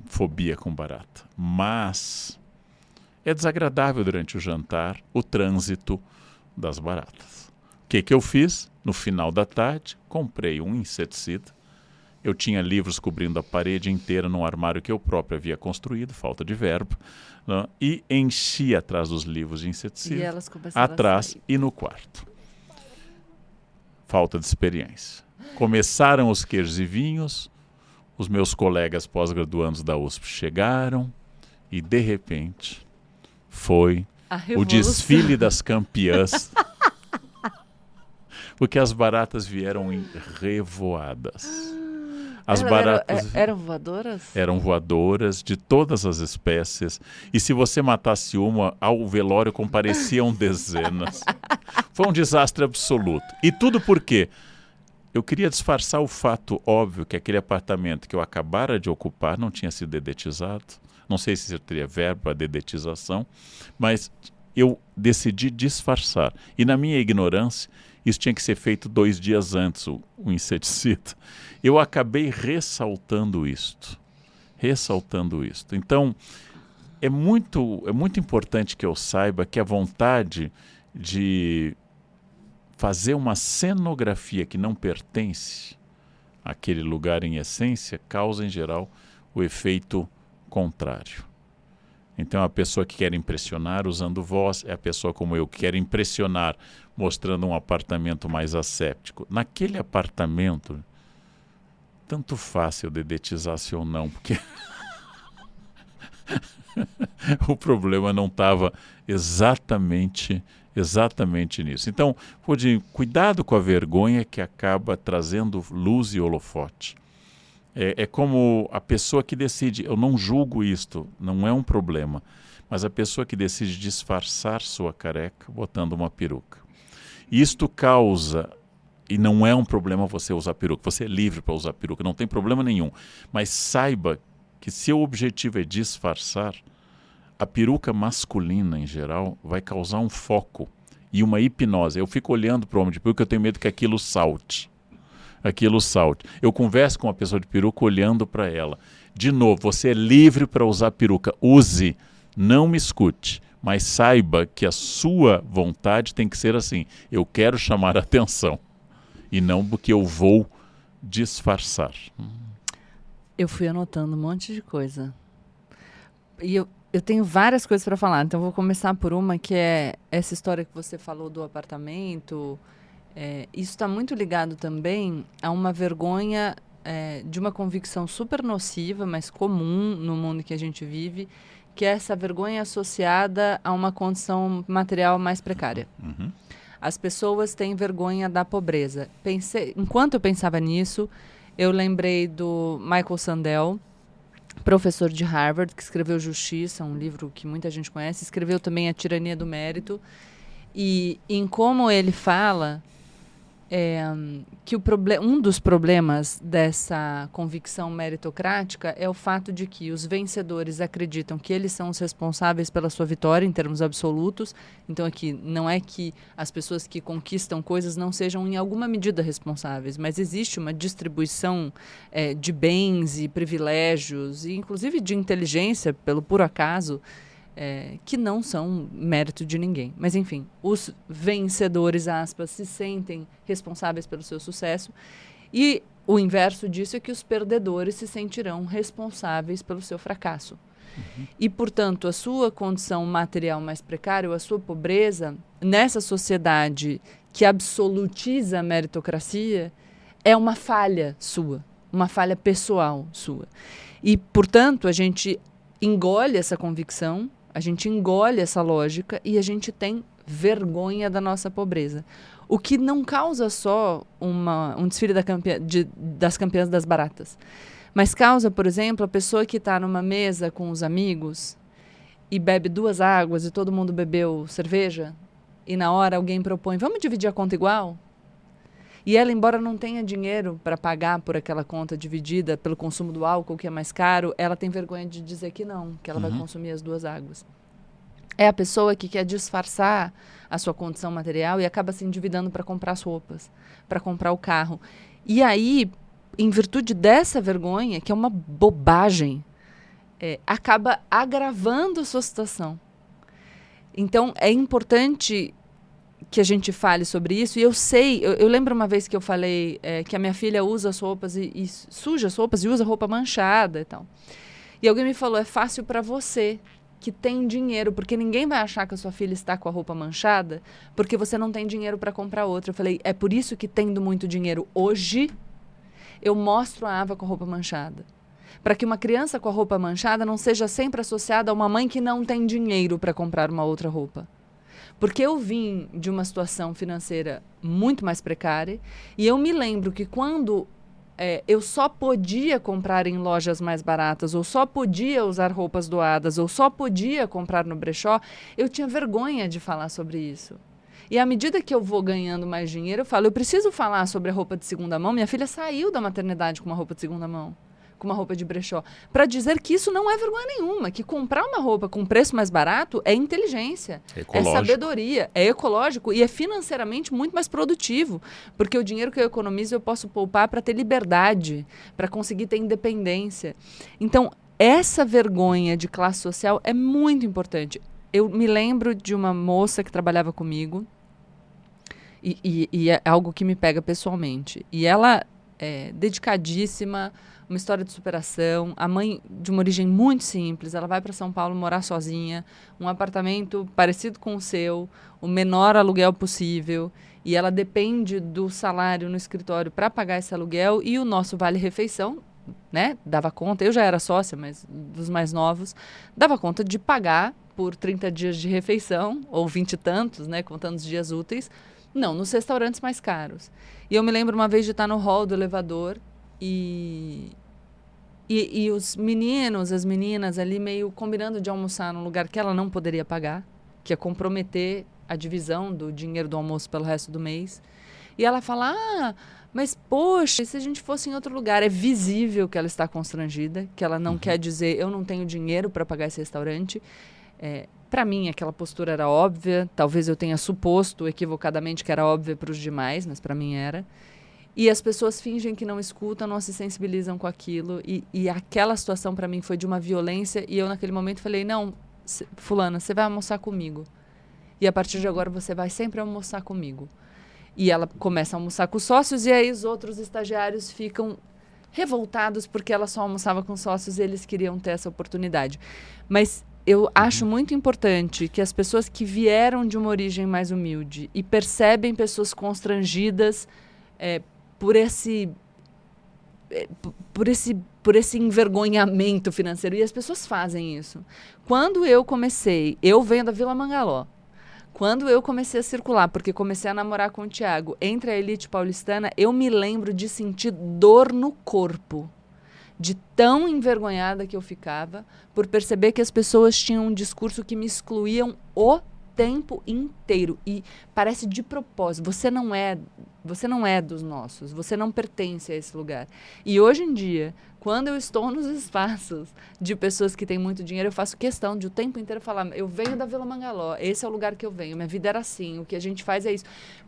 fobia com barata. Mas é desagradável durante o jantar o trânsito das baratas. O que eu fiz? No final da tarde, comprei um inseticida. Eu tinha livros cobrindo a parede inteira num armário que eu próprio havia construído, falta de verbo, né? E enchi atrás dos livros de inseticida, e elas começaram atrás e no quarto. Falta de experiência. Começaram os queijos e vinhos, os meus colegas pós-graduandos da USP chegaram e, de repente, foi o desfile das campeãs, porque as baratas vieram em revoadas. As baratas eram voadoras? Eram voadoras de todas as espécies. E se você matasse uma, ao velório compareciam dezenas. Foi um desastre absoluto. E tudo por quê? Eu queria disfarçar o fato óbvio que aquele apartamento que eu acabara de ocupar não tinha sido dedetizado. Não sei se teria verbo para dedetização, mas eu decidi disfarçar. E na minha ignorância, isso tinha que ser feito 2 dias antes, o inseticida. Eu acabei ressaltando isto. Então, é muito importante que eu saiba que a vontade de fazer uma cenografia que não pertence àquele lugar em essência causa, em geral, o efeito contrário. Então, a pessoa que quer impressionar usando voz é a pessoa como eu, que quer impressionar mostrando um apartamento mais asséptico. Naquele apartamento, tanto faz se eu dedetizasse ou não, porque O problema não estava exatamente nisso. Então, cuidado com a vergonha que acaba trazendo luz e holofote. É como a pessoa que decide, eu não julgo isto, não é um problema, mas a pessoa que decide disfarçar sua careca botando uma peruca. Isto causa, e não é um problema você usar peruca, você é livre para usar peruca, não tem problema nenhum, mas saiba que se o objetivo é disfarçar, a peruca masculina em geral vai causar um foco e uma hipnose. Eu fico olhando para o homem de peruca, eu tenho medo que aquilo salte. Eu converso com uma pessoa de peruca olhando para ela. De novo, você é livre para usar peruca. Use, não me escute, mas saiba que a sua vontade tem que ser assim. Eu quero chamar a atenção e não porque eu vou disfarçar. Eu fui anotando um monte de coisa. E eu tenho várias coisas para falar, então vou começar por uma que é essa história que você falou do apartamento. Isso está muito ligado também a uma vergonha de uma convicção super nociva, mas comum no mundo que a gente vive, que é essa vergonha associada a uma condição material mais precária. Uhum. As pessoas têm vergonha da pobreza. Enquanto eu pensava nisso, eu lembrei do Michael Sandel, professor de Harvard, que escreveu Justiça, um livro que muita gente conhece, escreveu também A Tirania do Mérito, e em como ele fala que um dos problemas dessa convicção meritocrática é o fato de que os vencedores acreditam que eles são os responsáveis pela sua vitória em termos absolutos. Então aqui não é que as pessoas que conquistam coisas não sejam em alguma medida responsáveis, mas existe uma distribuição de bens e privilégios, e inclusive de inteligência, pelo puro acaso, que não são mérito de ninguém. Mas, enfim, os vencedores, aspas, se sentem responsáveis pelo seu sucesso, e o inverso disso é que os perdedores se sentirão responsáveis pelo seu fracasso. Uhum. E, portanto, a sua condição material mais precária, ou a sua pobreza, nessa sociedade que absolutiza a meritocracia, é uma falha sua, uma falha pessoal sua. E, portanto, a gente engole essa convicção, a gente engole essa lógica e a gente tem vergonha da nossa pobreza. O que não causa só um desfile das campeãs das baratas, mas causa, por exemplo, a pessoa que está numa mesa com os amigos e bebe 2 águas e todo mundo bebeu cerveja e na hora alguém propõe, vamos dividir a conta igual? E ela, embora não tenha dinheiro para pagar por aquela conta dividida pelo consumo do álcool, que é mais caro, ela tem vergonha de dizer que não, que ela vai consumir as 2 águas. É a pessoa que quer disfarçar a sua condição material e acaba se endividando para comprar as roupas, para comprar o carro. E aí, em virtude dessa vergonha, que é uma bobagem, acaba agravando a sua situação. Então, é importante que a gente fale sobre isso, e eu lembro uma vez que eu falei que a minha filha usa as roupas e suja as roupas e usa roupa manchada e tal. E alguém me falou, é fácil para você que tem dinheiro, porque ninguém vai achar que a sua filha está com a roupa manchada porque você não tem dinheiro para comprar outra. Eu falei, é por isso que tendo muito dinheiro hoje, eu mostro a Ava com a roupa manchada. Para que uma criança com a roupa manchada não seja sempre associada a uma mãe que não tem dinheiro para comprar uma outra roupa. Porque eu vim de uma situação financeira muito mais precária e eu me lembro que quando eu só podia comprar em lojas mais baratas, ou só podia usar roupas doadas, ou só podia comprar no brechó, eu tinha vergonha de falar sobre isso. E à medida que eu vou ganhando mais dinheiro, eu falo, eu preciso falar sobre a roupa de segunda mão. Minha filha saiu da maternidade com uma roupa de segunda mão, com uma roupa de brechó, para dizer que isso não é vergonha nenhuma, que comprar uma roupa com preço mais barato é inteligência, é sabedoria, é ecológico e é financeiramente muito mais produtivo, porque o dinheiro que eu economizo eu posso poupar para ter liberdade, para conseguir ter independência. Então, essa vergonha de classe social é muito importante. Eu me lembro de uma moça que trabalhava comigo e é algo que me pega pessoalmente. E ela é dedicadíssima, uma história de superação, a mãe de uma origem muito simples, ela vai para São Paulo morar sozinha, um apartamento parecido com o seu, o menor aluguel possível, e ela depende do salário no escritório para pagar esse aluguel, e o nosso vale-refeição né, dava conta, eu já era sócia, mas dos mais novos, dava conta de pagar por 30 dias de refeição, ou 20 e tantos, né, contando os dias úteis, não, nos restaurantes mais caros. E eu me lembro uma vez de estar no hall do elevador e os meninos, as meninas ali meio combinando de almoçar num lugar que ela não poderia pagar, que ia comprometer a divisão do dinheiro do almoço pelo resto do mês. E ela fala, mas poxa, e se a gente fosse em outro lugar? É visível que ela está constrangida, que ela não quer dizer, eu não tenho dinheiro para pagar esse restaurante. Para mim, aquela postura era óbvia, talvez eu tenha suposto equivocadamente que era óbvia para os demais, mas para mim era. E as pessoas fingem que não escutam, não se sensibilizam com aquilo. E aquela situação para mim foi de uma violência. E eu naquele momento falei, não, fulana, você vai almoçar comigo. E a partir de agora você vai sempre almoçar comigo. E ela começa a almoçar com os sócios e aí os outros estagiários ficam revoltados porque ela só almoçava com sócios e eles queriam ter essa oportunidade. Mas eu acho muito importante que as pessoas que vieram de uma origem mais humilde e percebem pessoas constrangidas por esse envergonhamento financeiro. E as pessoas fazem isso. Quando eu comecei, eu venho da Vila Mangaló, quando eu comecei a circular, porque comecei a namorar com o Thiago, entre a elite paulistana, eu me lembro de sentir dor no corpo, de tão envergonhada que eu ficava, por perceber que as pessoas tinham um discurso que me excluíam o tempo inteiro. E parece de propósito. Você não é dos nossos. Você não pertence a esse lugar. E hoje em dia, quando eu estou nos espaços de pessoas que têm muito dinheiro, eu faço questão de o tempo inteiro falar, eu venho da Vila Mangaló, esse é o lugar que eu venho, minha vida era assim, o que a gente faz é isso.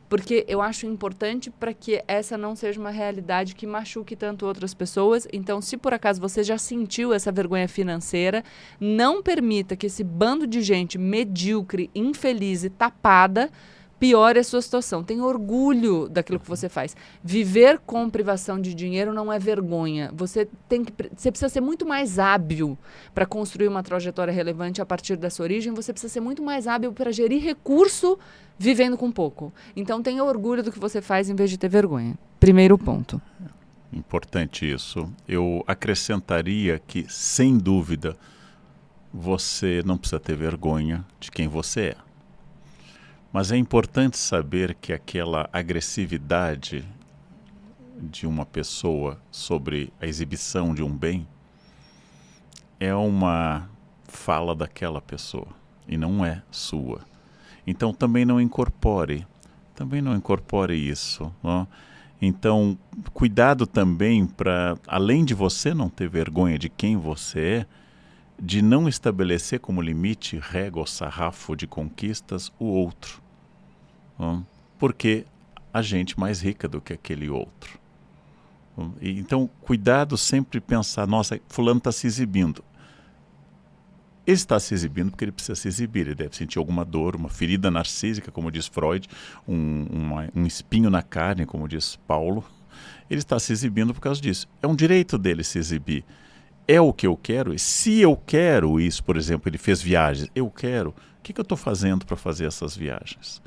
Porque eu acho importante para que essa não seja uma realidade que machuque tanto outras pessoas. Então, se por acaso você já sentiu essa vergonha financeira, não permita que esse bando de gente medíocre, infeliz e tapada piore a sua situação. Tenha orgulho daquilo que você faz. Viver com privação de dinheiro não é vergonha. Você precisa ser muito mais hábil para construir uma trajetória relevante a partir dessa origem. Você precisa ser muito mais hábil para gerir recurso vivendo com pouco. Então, tenha orgulho do que você faz em vez de ter vergonha. Primeiro ponto. Importante isso. Eu acrescentaria que, sem dúvida, você não precisa ter vergonha de quem você é. Mas é importante saber que aquela agressividade de uma pessoa sobre a exibição de um bem é uma fala daquela pessoa e não é sua. Então também não incorpore isso. Não? Então, cuidado também para, além de você não ter vergonha de quem você é, de não estabelecer como limite, régua ou sarrafo de conquistas o outro. Porque a gente mais rica do que aquele outro. Então, cuidado sempre pensar, nossa, fulano está se exibindo. Ele está se exibindo porque ele precisa se exibir, ele deve sentir alguma dor, uma ferida narcísica, como diz Freud, um espinho na carne, como diz Paulo. Ele está se exibindo por causa disso. É um direito dele se exibir. É o que eu quero, e se eu quero isso, por exemplo, ele fez viagens, eu quero, o que eu estou fazendo para fazer essas viagens?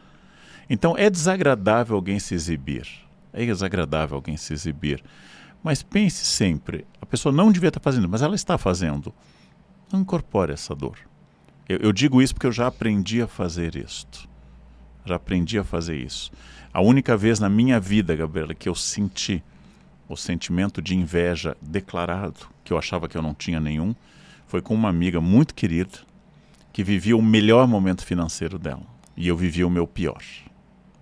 Então é desagradável alguém se exibir, mas pense sempre, a pessoa não devia estar fazendo, mas ela está fazendo, não incorpore essa dor. Eu digo isso porque eu já aprendi a fazer isto, A única vez na minha vida, Gabriela, que eu senti o sentimento de inveja declarado, que eu achava que eu não tinha nenhum, foi com uma amiga muito querida, que vivia o melhor momento financeiro dela. E eu vivia o meu pior,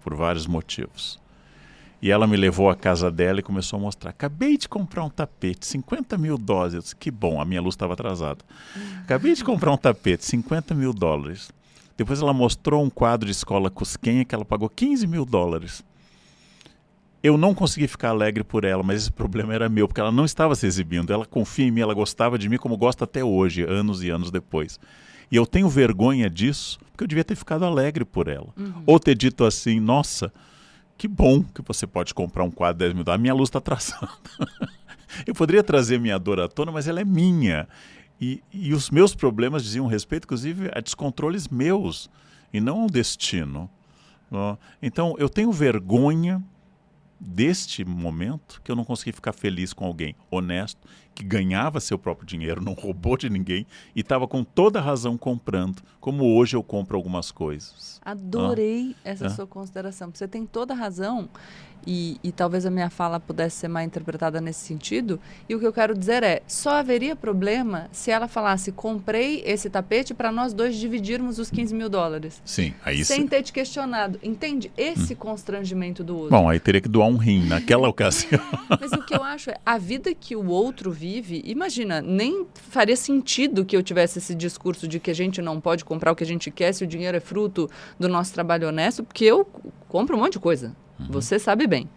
por vários motivos. E ela me levou à casa dela e começou a mostrar. Acabei de comprar um tapete, 50 mil dólares. Eu disse, que bom, a minha luz estava atrasada. Acabei de comprar um tapete, 50 mil dólares. Depois ela mostrou um quadro de escola cusquenha que ela pagou 15 mil dólares. Eu não consegui ficar alegre por ela, mas esse problema era meu, porque ela não estava se exibindo. Ela confia em mim, ela gostava de mim como gosta até hoje, anos e anos depois. E eu tenho vergonha disso, porque eu devia ter ficado alegre por ela. Ou ter dito assim, nossa, que bom que você pode comprar um quadro de 10 mil dólares. A minha luz está atrasada. Eu poderia trazer minha dor à tona, mas ela é minha. E os meus problemas diziam respeito, inclusive, a descontroles meus, e não ao destino. Então, eu tenho vergonha deste momento que eu não consegui ficar feliz com alguém honesto, que ganhava seu próprio dinheiro, não roubou de ninguém e estava com toda a razão comprando, como hoje eu compro algumas coisas. Adorei essa sua consideração. Você tem toda a razão e talvez a minha fala pudesse ser mal interpretada nesse sentido. E o que eu quero dizer é, só haveria problema se ela falasse, comprei esse tapete para nós dois dividirmos os $15 mil. Sim, aí sem ter te questionado. Entende? Esse constrangimento do outro. Bom, aí teria que doar um rim naquela ocasião. Mas o que eu acho é, a vida que o outro vive, imagina, nem faria sentido que eu tivesse esse discurso de que a gente não pode comprar o que a gente quer se o dinheiro é fruto do nosso trabalho honesto, porque eu compro um monte de coisa. Você sabe bem.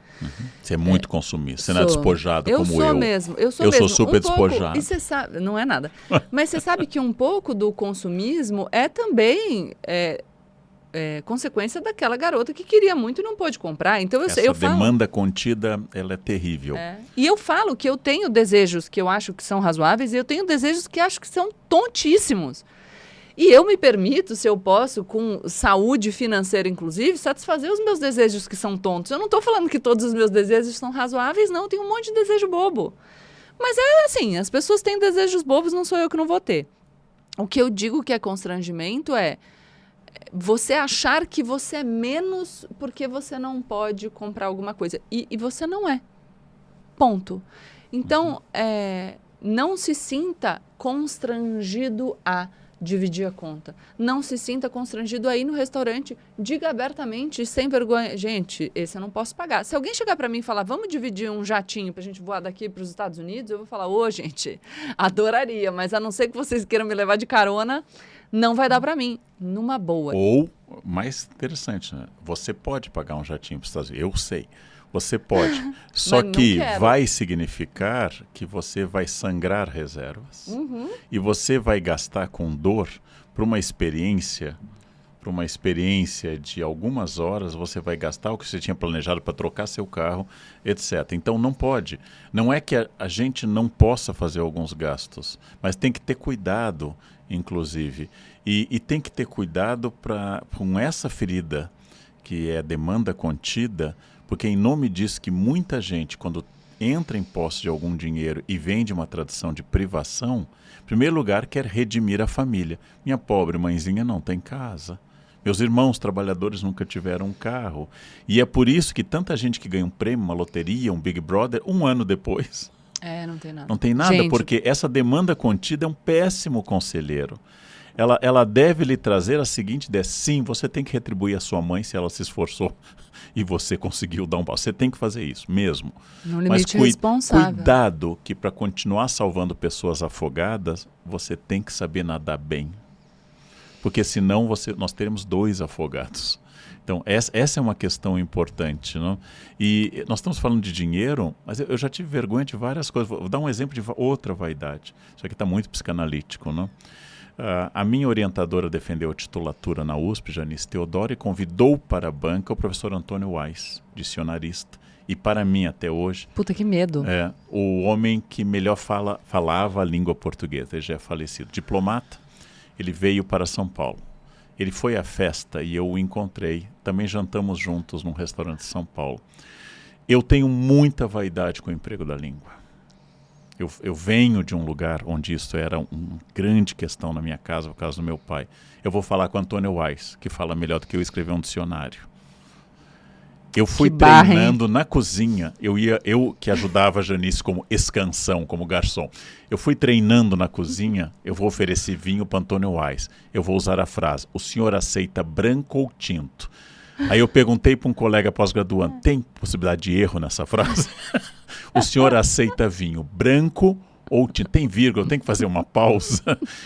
Você é muito consumista, você não é despojado como eu. Eu sou mesmo. Eu sou super despojado. E você sabe, não é nada. Mas você sabe que um pouco do consumismo é também consequência daquela garota que queria muito e não pôde comprar. Então Essa demanda contida, ela é terrível. E eu falo que eu tenho desejos que eu acho que são razoáveis e eu tenho desejos que acho que são tontíssimos. E eu me permito, se eu posso, com saúde financeira inclusive, satisfazer os meus desejos que são tontos. Eu não estou falando que todos os meus desejos são razoáveis, não. Tem um monte de desejo bobo. Mas é assim, as pessoas têm desejos bobos, não sou eu que não vou ter. O que eu digo que é constrangimento é você achar que você é menos porque você não pode comprar alguma coisa. E você não é. Ponto. Então, não se sinta constrangido a dividir a conta. Não se sinta constrangido a ir no restaurante. Diga abertamente, sem vergonha. Gente, esse eu não posso pagar. Se alguém chegar para mim e falar, vamos dividir um jatinho para a gente voar daqui para os Estados Unidos, eu vou falar, gente, adoraria, mas a não ser que vocês queiram me levar de carona, não vai dar para mim. Numa boa. Ou, mais interessante, né? Você pode pagar um jatinho para os Estados Unidos. Eu sei. Você pode. Só que vai significar que você vai sangrar reservas. E você vai gastar com dor para uma experiência de algumas horas, você vai gastar o que você tinha planejado para trocar seu carro, etc. Então não pode. Não é que a gente não possa fazer alguns gastos, mas tem que ter cuidado, inclusive. E tem que ter cuidado com essa ferida, que é demanda contida, porque em nome disso que muita gente, quando entra em posse de algum dinheiro e vem de uma tradição de privação, em primeiro lugar quer redimir a família. Minha pobre mãezinha não tem casa. Meus irmãos trabalhadores nunca tiveram um carro. E é por isso que tanta gente que ganha um prêmio, uma loteria, um Big Brother, um ano depois... não tem nada. Não tem nada, gente, porque essa demanda contida é um péssimo conselheiro. Ela deve lhe trazer a seguinte ideia: sim, você tem que retribuir a sua mãe se ela se esforçou e você conseguiu dar um passo. Você tem que fazer isso mesmo. No limite responsável. Cuidado que para continuar salvando pessoas afogadas, você tem que saber nadar bem. Porque senão nós teremos 2 afogados. Então, essa é uma questão importante, não? E nós estamos falando de dinheiro, mas eu já tive vergonha de várias coisas. Vou dar um exemplo de outra vaidade. Isso aqui está muito psicanalítico, não? A minha orientadora defendeu a titulatura na USP, Janice Teodoro, e convidou para a banca o professor Antônio Weiss, dicionarista. E para mim, até hoje... Puta, que medo. O homem que melhor falava a língua portuguesa. Ele já é falecido. Diplomata, ele veio para São Paulo. Ele foi à festa e eu o encontrei. Também jantamos juntos num restaurante de São Paulo. Eu tenho muita vaidade com o emprego da língua. Eu venho de um lugar onde isso era uma grande questão na minha casa, por causa do meu pai. Eu vou falar com Antônio Weiss, que fala melhor do que eu escrever um dicionário. Eu fui treinando na cozinha, eu que ajudava a Janice como escansão, como garçom. Eu fui treinando na cozinha, eu vou oferecer vinho para Antônio Weiss. Eu vou usar a frase, o senhor aceita branco ou tinto? Aí eu perguntei para um colega pós-graduando, tem possibilidade de erro nessa frase? O senhor aceita vinho branco ou tinto? Tem vírgula, eu tenho que fazer uma pausa.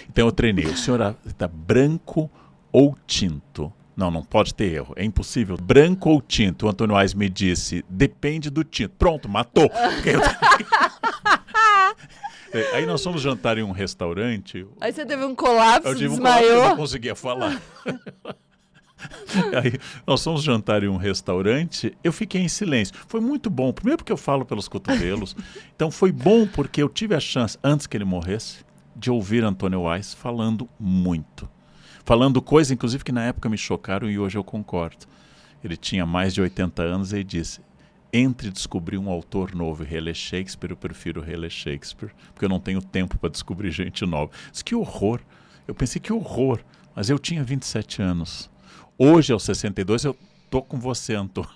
Então eu treinei, o senhor aceita branco ou tinto? Não pode ter erro, é impossível. Branco ou tinto? O Antônio Weiss me disse, depende do tinto. Pronto, matou. Aí nós fomos jantar em um restaurante. Aí você teve um colapso, eu tive desmaiou. Um colapso, eu não conseguia falar. Aí nós fomos jantar em um restaurante, eu fiquei em silêncio. Foi muito bom, primeiro porque eu falo pelos cotovelos. Então foi bom porque eu tive a chance, antes que ele morresse, de ouvir Antônio Weiss falando muito. Falando coisas, inclusive, que na época me chocaram e hoje eu concordo. Ele tinha mais de 80 anos e disse, entre descobrir um autor novo e reler Shakespeare, eu prefiro reler Shakespeare, porque eu não tenho tempo para descobrir gente nova. Mas que horror! Eu pensei que horror, mas eu tinha 27 anos. Hoje, aos 62, eu tô com você, Antônio.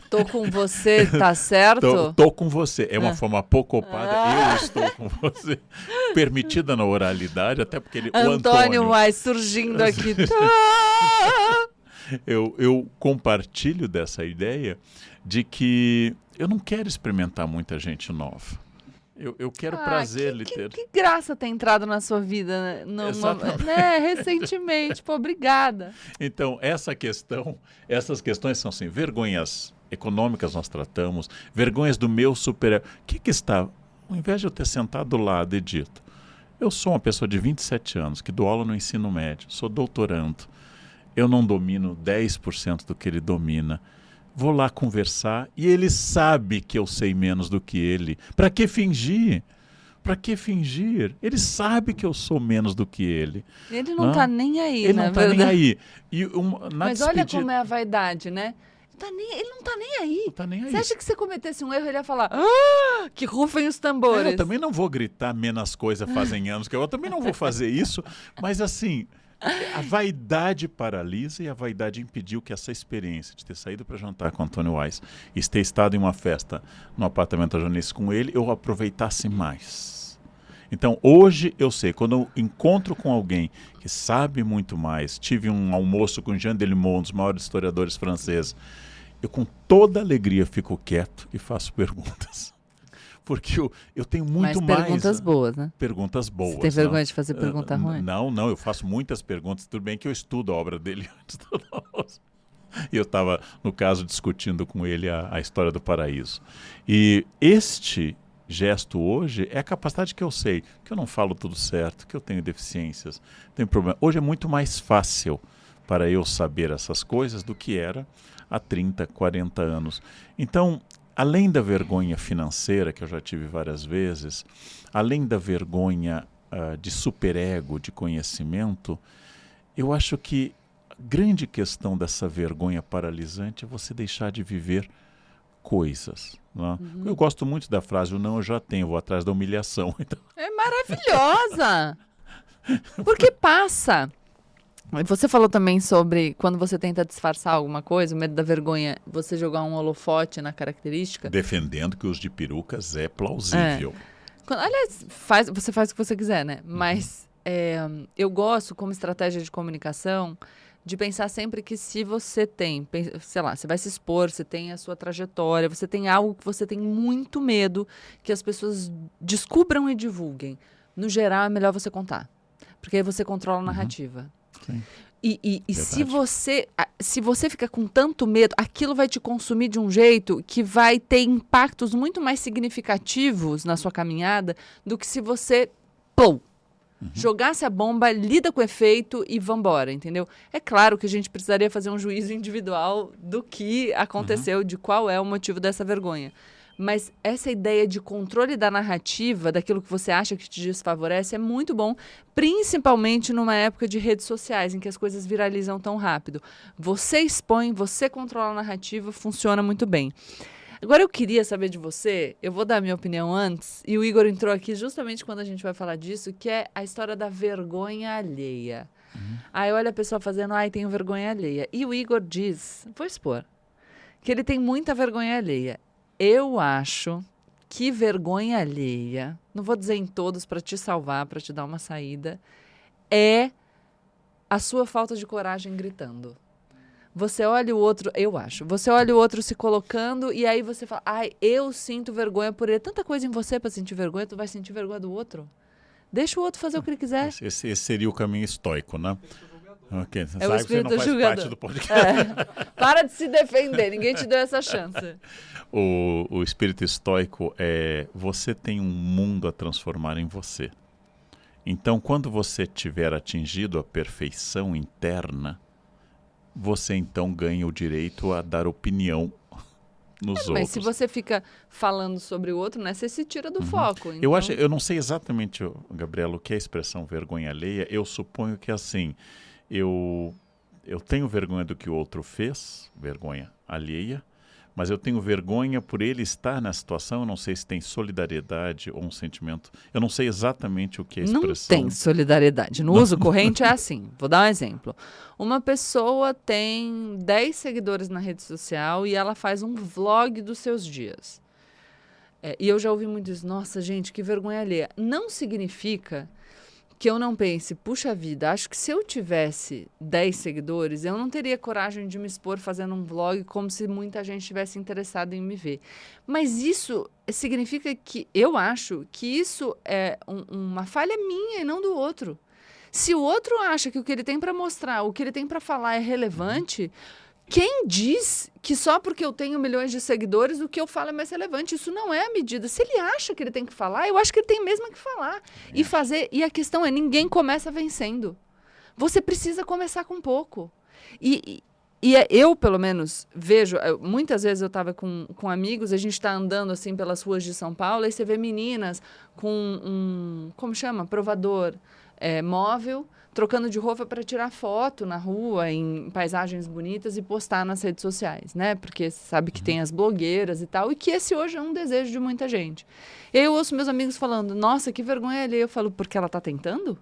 Tô com você, tá certo? Tô com você. É uma forma pouco opada. Eu estou com você. Permitida na oralidade, até porque o Antônio vai surgindo aqui. Eu compartilho dessa ideia de que eu não quero experimentar muita gente nova. Eu quero prazer literário. Que graça ter entrado na sua vida, né, recentemente. Pô, obrigada. Então, essas questões são assim, vergonhas econômicas nós tratamos, vergonhas do meu super... O que está... Ao invés de eu ter sentado do lado e dito, eu sou uma pessoa de 27 anos, que dou aula no ensino médio, sou doutorando, eu não domino 10% do que ele domina. Vou lá conversar e ele sabe que eu sei menos do que ele. Para que fingir? Para que fingir? Ele sabe que eu sou menos do que ele. Ele não está nem aí, ele não está nem aí. Mas olha como é a vaidade, né? Ele não está nem aí. Não tá nem aí. Você acha que se cometesse um erro, ele ia falar que rufem os tambores. Eu também não vou gritar menos coisa fazem anos que eu também não vou fazer isso, mas assim... A vaidade paralisa e a vaidade impediu que essa experiência de ter saído para jantar com Antônio Weiss e ter estado em uma festa no apartamento da Janice com ele, eu aproveitasse mais. Então, hoje eu sei, quando eu encontro com alguém que sabe muito mais, tive um almoço com Jean Delimont, um dos maiores historiadores franceses, eu com toda alegria fico quieto e faço perguntas. Porque eu tenho muito mais... perguntas boas, né? Perguntas boas. Você tem vergonha de fazer pergunta ruim? Não, eu faço muitas perguntas. Tudo bem que eu estudo a obra dele antes do nosso. E eu estava, no caso, discutindo com ele a história do paraíso. E este gesto hoje é a capacidade que eu sei, que eu não falo tudo certo, que eu tenho deficiências, tenho problema. Hoje é muito mais fácil para eu saber essas coisas do que era há 30, 40 anos. Então... Além da vergonha financeira, que eu já tive várias vezes, além da vergonha de superego, de conhecimento, eu acho que a grande questão dessa vergonha paralisante é você deixar de viver coisas. Né? Eu gosto muito da frase, o não eu já tenho, vou atrás da humilhação. Então... É maravilhosa! Porque passa... Você falou também sobre quando você tenta disfarçar alguma coisa, o medo da vergonha, você jogar um holofote na característica. Defendendo que os de perucas é plausível. Aliás, você faz o que você quiser, né? Mas eu gosto, como estratégia de comunicação, de pensar sempre que se você tem, sei lá, você vai se expor, você tem a sua trajetória, você tem algo que você tem muito medo que as pessoas descubram e divulguem. No geral, é melhor você contar. Porque aí você controla a narrativa. Sim. E se você fica com tanto medo, aquilo vai te consumir de um jeito que vai ter impactos muito mais significativos na sua caminhada do que se você, jogasse a bomba, lida com o efeito e vambora, entendeu? É claro que a gente precisaria fazer um juízo individual do que aconteceu, de qual é o motivo dessa vergonha. Mas essa ideia de controle da narrativa, daquilo que você acha que te desfavorece, é muito bom, principalmente numa época de redes sociais, em que as coisas viralizam tão rápido. Você expõe, você controla a narrativa, funciona muito bem. Agora eu queria saber de você, eu vou dar a minha opinião antes, e o Igor entrou aqui justamente quando a gente vai falar disso, que é a história da vergonha alheia. Aí olha a pessoa fazendo, tenho vergonha alheia. E o Igor diz, vou expor, que ele tem muita vergonha alheia. Eu acho que vergonha alheia, não vou dizer em todos para te salvar, para te dar uma saída, é a sua falta de coragem gritando. Você olha o outro, você olha o outro se colocando e aí você fala, eu sinto vergonha por ele. Tanta coisa em você para sentir vergonha, tu vai sentir vergonha do outro? Deixa o outro fazer o que ele quiser. Esse seria o caminho estoico, né? Okay. Você é o espírito que você não faz parte do podcast. Para de se defender, ninguém te deu essa chance. O espírito estoico é você tem um mundo a transformar em você. Então, quando você tiver atingido a perfeição interna, você então ganha o direito a dar opinião nos outros. Mas se você fica falando sobre o outro, né, você se tira do foco. Então... Eu não sei exatamente, Gabriela, o que é a expressão vergonha alheia. Eu suponho que assim... Eu tenho vergonha do que o outro fez, vergonha alheia, mas eu tenho vergonha por ele estar na situação. Eu não sei se tem solidariedade ou um sentimento. Eu não sei exatamente o que é a expressão. Não tem solidariedade. No uso corrente é assim. Vou dar um exemplo. Uma pessoa tem 10 seguidores na rede social e ela faz um vlog dos seus dias. E eu já ouvi muito isso. Nossa, gente, que vergonha alheia. Não significa que eu não pense, puxa vida, acho que se eu tivesse 10 seguidores, eu não teria coragem de me expor fazendo um vlog como se muita gente estivesse interessada em me ver. Mas isso significa que eu acho que isso é uma falha minha e não do outro. Se o outro acha que o que ele tem para mostrar, o que ele tem para falar é relevante, quem diz que só porque eu tenho milhões de seguidores o que eu falo é mais relevante? Isso não é a medida. Se ele acha que ele tem que falar, eu acho que ele tem mesmo que falar. E fazer. E a questão é, ninguém começa vencendo. Você precisa começar com pouco. Eu, pelo menos, vejo... Muitas vezes eu estava com amigos, a gente está andando assim pelas ruas de São Paulo, e você vê meninas com como chama? Provador móvel, trocando de roupa para tirar foto na rua, em paisagens bonitas e postar nas redes sociais, né? Porque sabe que tem as blogueiras e tal, e que esse hoje é um desejo de muita gente. E aí eu ouço meus amigos falando, nossa, que vergonha alheia. Eu falo, porque ela está tentando?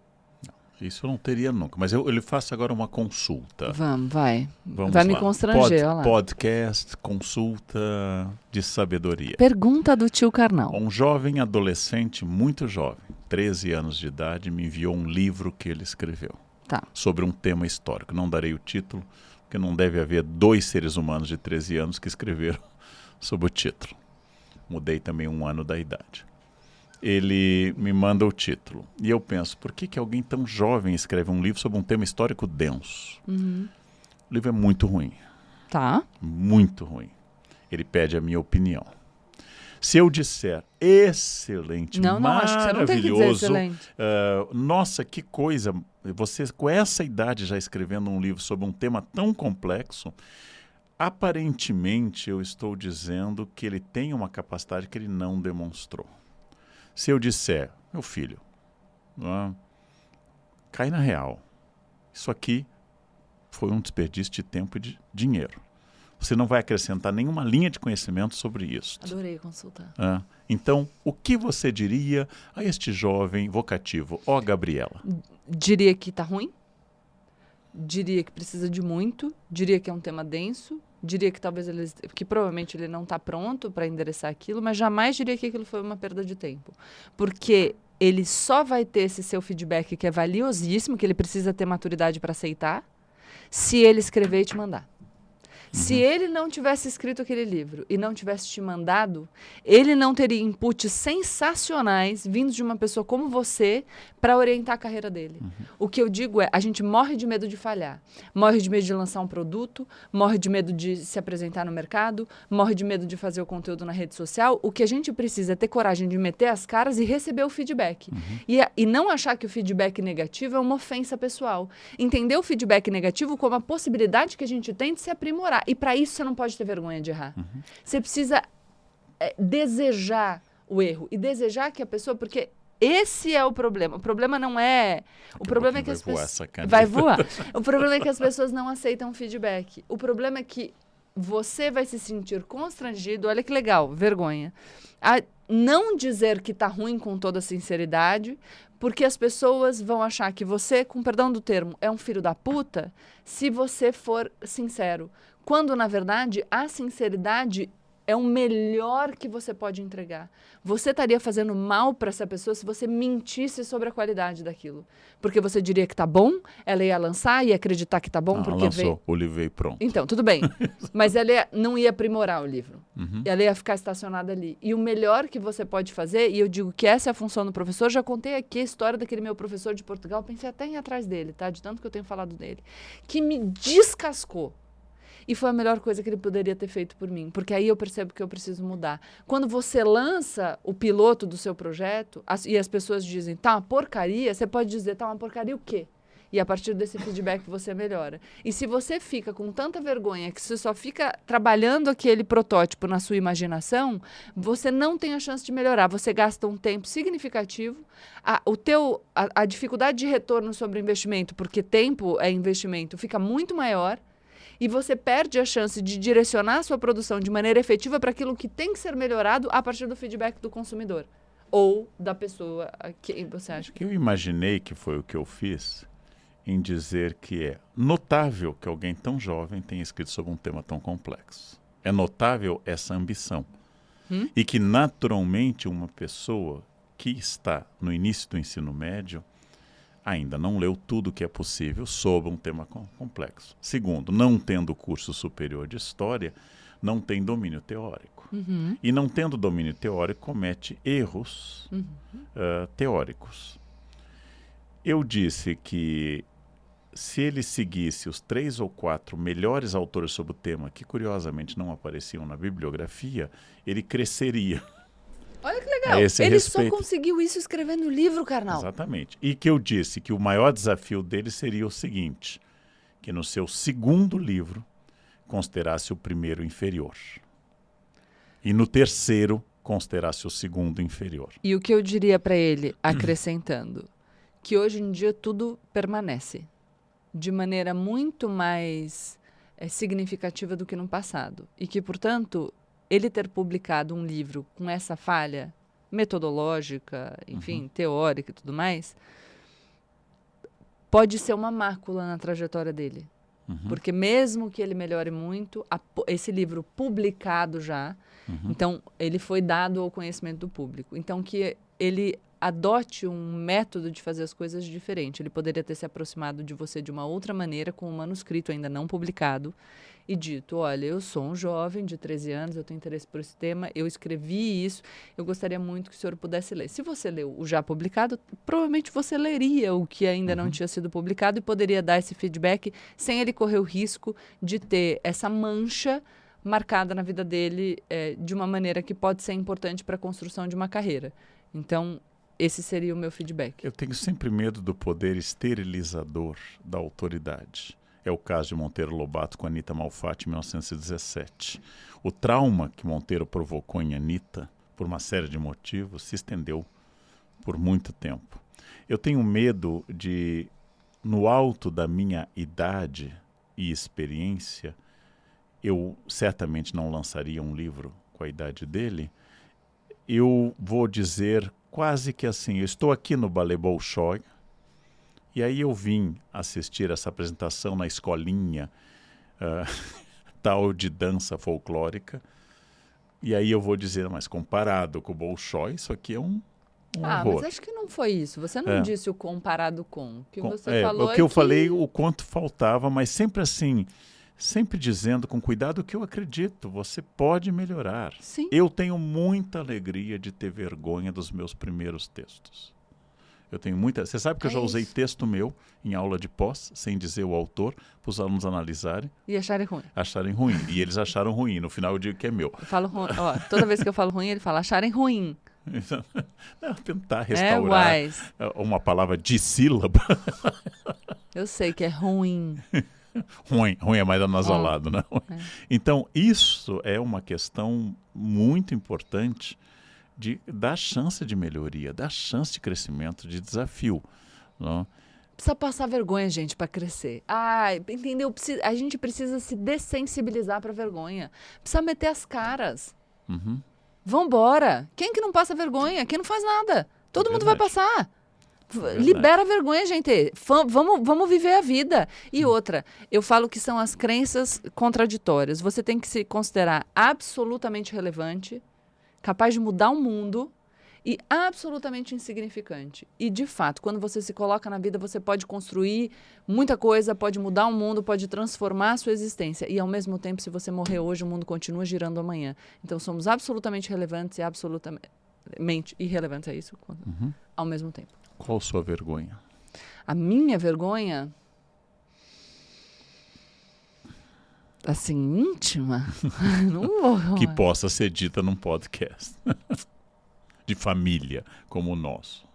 Isso eu não teria nunca, mas eu lhe faço agora uma consulta. Vamos vai lá. Me constranger, olha lá. Podcast, consulta de sabedoria. Pergunta do tio Karnal. Um jovem adolescente, muito jovem, 13 anos de idade, me enviou um livro que ele escreveu. Tá. Sobre um tema histórico. Não darei o título, porque não deve haver 2 seres humanos de 13 anos que escreveram sobre o título. Mudei também 1 ano da idade. Ele me manda o título. E eu penso, por que alguém tão jovem escreve um livro sobre um tema histórico denso? Uhum. O livro é muito ruim. Tá. Muito ruim. Ele pede a minha opinião. Se eu disser excelente, não, acho que você não tem que dizer excelente. Nossa, que coisa, você com essa idade já escrevendo um livro sobre um tema tão complexo, aparentemente eu estou dizendo que ele tem uma capacidade que ele não demonstrou. Se eu disser, meu filho, cai na real, isso aqui foi um desperdício de tempo e de dinheiro. Você não vai acrescentar nenhuma linha de conhecimento sobre isso. Adorei consultar. Então, o que você diria a este jovem vocativo? Ó, Gabriela. Diria que está ruim. Diria que precisa de muito. Diria que é um tema denso. Diria que talvez que provavelmente ele não está pronto para endereçar aquilo, mas jamais diria que aquilo foi uma perda de tempo. Porque ele só vai ter esse seu feedback que é valiosíssimo, que ele precisa ter maturidade para aceitar, se ele escrever e te mandar. Se ele não tivesse escrito aquele livro e não tivesse te mandado, ele não teria inputs sensacionais vindos de uma pessoa como você para orientar a carreira dele. O que eu digo é, a gente morre de medo de falhar, morre de medo de lançar um produto, morre de medo de se apresentar no mercado, morre de medo de fazer o conteúdo na rede social. O que a gente precisa é ter coragem de meter as caras e receber o feedback. E não achar que o feedback negativo é uma ofensa pessoal. Entender o feedback negativo como a possibilidade que a gente tem de se aprimorar. E para isso você não pode ter vergonha de errar. Você precisa desejar o erro e desejar que a pessoa... Porque esse é o problema. O problema não é... O problema é que as pessoas... Vai voar. O problema é que as pessoas não aceitam feedback. O problema é que você vai se sentir constrangido. Olha que legal, vergonha. A não dizer que tá ruim com toda sinceridade, porque as pessoas vão achar que você, com perdão do termo, é um filho da puta, se você for sincero. Quando, na verdade, a sinceridade é o melhor que você pode entregar. Você estaria fazendo mal para essa pessoa se você mentisse sobre a qualidade daquilo. Porque você diria que tá bom, ela ia lançar, ia acreditar que tá bom. Porque lançou, o livro veio pronto. Então, tudo bem. Mas ela não ia aprimorar o livro. Ela ia ficar estacionada ali. E o melhor que você pode fazer, e eu digo que essa é a função do professor, já contei aqui a história daquele meu professor de Portugal, pensei até em ir atrás dele, tá? De tanto que eu tenho falado dele. Que me descascou. E foi a melhor coisa que ele poderia ter feito por mim, porque aí eu percebo que eu preciso mudar. Quando você lança o piloto do seu projeto e as pessoas dizem, tá uma porcaria, você pode dizer, tá uma porcaria o quê? E a partir desse feedback você melhora. E se você fica com tanta vergonha que você só fica trabalhando aquele protótipo na sua imaginação, você não tem a chance de melhorar. Você gasta um tempo significativo, a dificuldade de retorno sobre o investimento, porque tempo é investimento, fica muito maior. E você perde a chance de direcionar a sua produção de maneira efetiva para aquilo que tem que ser melhorado a partir do feedback do consumidor. Ou da pessoa a quem você acha que... Eu imaginei que foi o que eu fiz em dizer que é notável que alguém tão jovem tenha escrito sobre um tema tão complexo. É notável essa ambição. E que, naturalmente, uma pessoa que está no início do ensino médio ainda não leu tudo o que é possível sobre um tema complexo. Segundo, não tendo curso superior de história, não tem domínio teórico. E não tendo domínio teórico, comete erros teóricos. Eu disse que se ele seguisse os 3 ou 4 melhores autores sobre o tema, que curiosamente não apareciam na bibliografia, ele cresceria. Olha que legal. Ele só conseguiu isso escrevendo o livro, Karnal. Exatamente. E que eu disse que o maior desafio dele seria o seguinte, que no seu segundo livro considerasse o primeiro inferior. E no terceiro considerasse o segundo inferior. E o que eu diria para ele, acrescentando, que hoje em dia tudo permanece de maneira muito mais significativa do que no passado. E que, portanto, ele ter publicado um livro com essa falha metodológica, enfim, teórica e tudo mais, pode ser uma mácula na trajetória dele. Porque mesmo que ele melhore muito, esse livro publicado já, então ele foi dado ao conhecimento do público. Então que ele adote um método de fazer as coisas diferente. Ele poderia ter se aproximado de você de uma outra maneira, com um manuscrito ainda não publicado, e dito, olha, eu sou um jovem de 13 anos, eu tenho interesse por esse tema, eu escrevi isso, eu gostaria muito que o senhor pudesse ler. Se você leu o já publicado, provavelmente você leria o que ainda não tinha sido publicado e poderia dar esse feedback sem ele correr o risco de ter essa mancha marcada na vida dele de uma maneira que pode ser importante para a construção de uma carreira. Então, esse seria o meu feedback. Eu tenho sempre medo do poder esterilizador da autoridade. É o caso de Monteiro Lobato com Anita Malfatti em 1917. O trauma que Monteiro provocou em Anita, por uma série de motivos, se estendeu por muito tempo. Eu tenho medo de, no alto da minha idade e experiência, eu certamente não lançaria um livro com a idade dele. Eu vou dizer quase que assim, eu estou aqui no Ballet Bolshoi, e aí eu vim assistir essa apresentação na escolinha tal de dança folclórica, e aí eu vou dizer, mas comparado com o Bolshoi, isso aqui é um horror. Mas acho que não foi isso. Você não disse o comparado com. O que você falou o que eu falei, o quanto faltava, mas sempre assim, sempre dizendo com cuidado o que eu acredito, você pode melhorar. Sim. Eu tenho muita alegria de ter vergonha dos meus primeiros textos. Eu tenho muita... Você sabe que eu já usei texto meu em aula de pós, sem dizer o autor, para os alunos analisarem. E acharem ruim. Acharem ruim. E eles acharam ruim. No final eu digo que é meu. Eu falo ruim. Toda vez que eu falo ruim, ele fala acharem ruim. Tentar restaurar uma palavra dissílaba. Eu sei que é ruim. Ruim é mais anasalado, né? Então, isso é uma questão muito importante de dar chance de melhoria, dar chance de crescimento, de desafio. Não? Precisa passar vergonha, gente, para crescer. Entendeu? A gente precisa se dessensibilizar para vergonha. Precisa meter as caras. Vambora. Quem que não passa vergonha? Quem não faz nada? Todo mundo vai passar. Libera a vergonha, gente. Vamos viver a vida. E outra, eu falo que são as crenças contraditórias. Você tem que se considerar absolutamente relevante, capaz de mudar o mundo e absolutamente insignificante. E, de fato, quando você se coloca na vida, você pode construir muita coisa, pode mudar o mundo, pode transformar a sua existência. E, ao mesmo tempo, se você morrer hoje, o mundo continua girando amanhã. Então, somos absolutamente relevantes e absolutamente irrelevantes, é isso? Ao mesmo tempo. Qual a sua vergonha? A minha vergonha... assim, íntima? Não vou. Que possa ser dita num podcast. De família, como o nosso.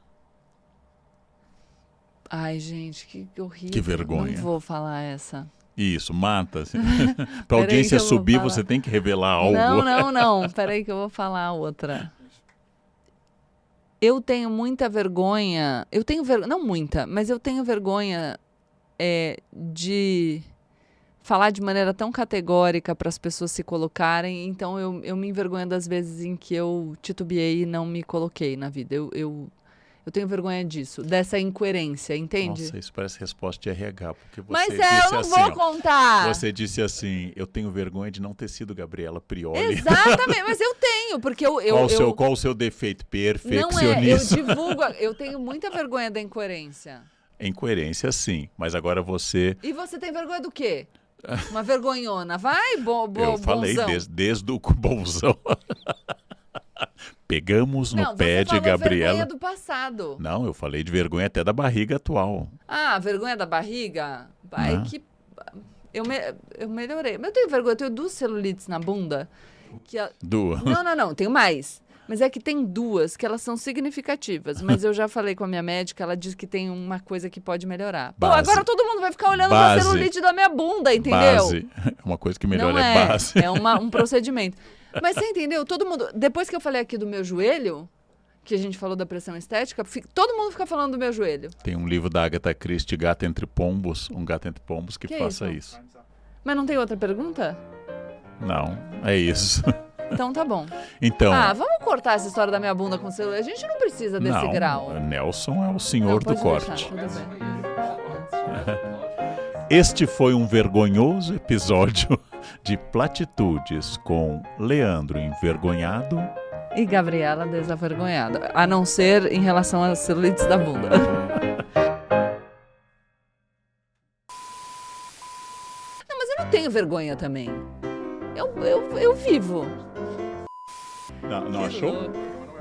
Ai, gente, que horrível. Que vergonha. Não vou falar essa. Isso, mata. Para a audiência subir, você tem que revelar algo. Não. Peraí que eu vou falar outra. Eu tenho muita vergonha. Não muita, mas eu tenho vergonha de falar de maneira tão categórica para as pessoas se colocarem, então eu me envergonho das vezes em que eu titubeei e não me coloquei na vida. Eu tenho vergonha disso, dessa incoerência, entende? Nossa, isso parece resposta de RH, porque você Mas disse eu não assim, vou contar. Você disse assim, eu tenho vergonha de não ter sido Gabriela Prioli. Exatamente, mas eu tenho, porque Qual o seu defeito? não é, eu Perfeccionismo. divulgo, eu tenho muita vergonha da incoerência. Incoerência, sim, mas agora você... E você tem vergonha do quê? Uma vergonhona. Vai, Eu falei bonzão. desde o bonzão. Pegamos no Não, pé você de falou Gabriela. vergonha do passado. Não, eu falei de vergonha até da barriga atual. Ah, vergonha da barriga? Vai Não. que... Eu melhorei. Mas eu tenho vergonha, eu tenho 2 celulites na bunda. Não, tenho mais. Mas é que tem 2 que elas são significativas. Mas eu já falei com a minha médica, ela disse que tem uma coisa que pode melhorar. Pô, Base. agora todo mundo vai ficar olhando pra Base. celulite da minha bunda, entendeu? Base. Uma coisa que melhora Não é base. É um procedimento. Mas você entendeu? Todo mundo... Depois que eu falei aqui do meu joelho, que a gente falou da pressão estética, todo mundo fica falando do meu joelho. Tem um livro da Agatha Christie, Gato Entre Pombos, um gato entre pombos que faça isso. Mas não tem outra pergunta? Não, é isso. Então tá bom. Então, Vamos cortar essa história da minha bunda com celular. A gente não precisa desse não, grau. Nelson é o senhor Não, do pode corte. deixar, tudo bem. Este foi um vergonhoso episódio de Platitudes com Leandro envergonhado. E Gabriela desavergonhada. A não ser em relação às celulites da bunda. Não, mas eu não tenho vergonha também. Eu vivo. Não achou?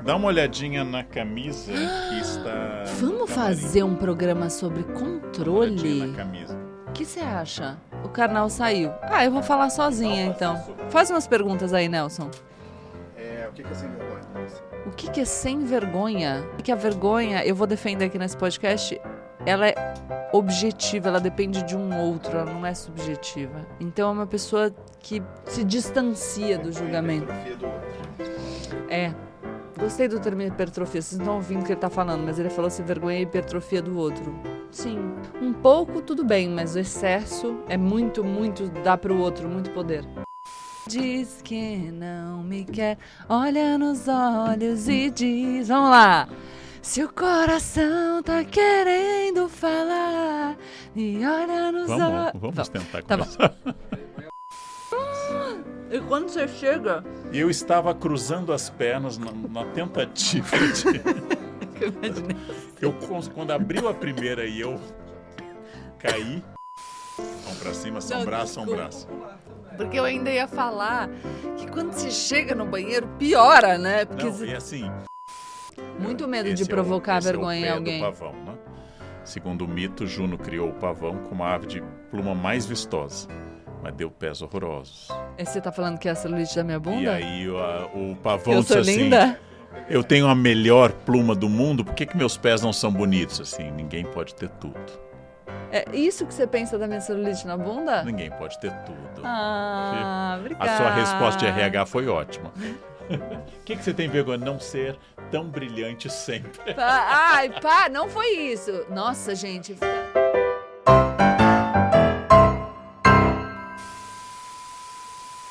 Dá uma olhadinha na camisa que está... Vamos fazer um programa sobre Uma controle? olhadinha na camisa. O que você acha? O carnal saiu. Eu vou falar sozinha, então. Faz umas perguntas aí, Nelson. O que é sem vergonha? O que é sem vergonha? Que a vergonha, eu vou defender aqui nesse podcast, ela é objetiva, ela depende de um outro, ela não é subjetiva. Então é uma pessoa que se distancia do julgamento. Hipertrofia do outro. Gostei do termo hipertrofia, vocês não estão ouvindo o que ele tá falando, mas ele falou assim, vergonha e hipertrofia do outro. Sim, um pouco tudo bem, mas o excesso é muito, dá pro outro, muito poder. Diz que não me quer, olha nos olhos e diz, vamos lá. Se o coração tá querendo falar, e olha nos olhos... Vamos tentar Tá bom. começar. E quando você chega... Eu estava cruzando as pernas na tentativa de... Quando abriu a primeira e eu caí... Vamos pra cima, são Não, braço, são desculpa. braço. Porque eu ainda ia falar que quando você chega no banheiro, piora, né? Porque Não, e assim... muito medo esse de provocar esse vergonha em é o pé alguém. do pavão, né? Segundo o mito, Juno criou o pavão como a ave de pluma mais vistosa, mas deu pés horrorosos. Você tá falando que é a celulite da minha E bunda? aí o pavão Eu disse sou assim, linda? eu tenho a melhor pluma do mundo, por que meus pés não são bonitos? Assim, ninguém pode ter tudo. É isso que você pensa da minha celulite na bunda? Ninguém pode ter tudo. Obrigada. A sua resposta de RH foi ótima. O que você tem vergonha de não ser tão brilhante sempre? Ai, pá, não foi isso. Nossa, gente.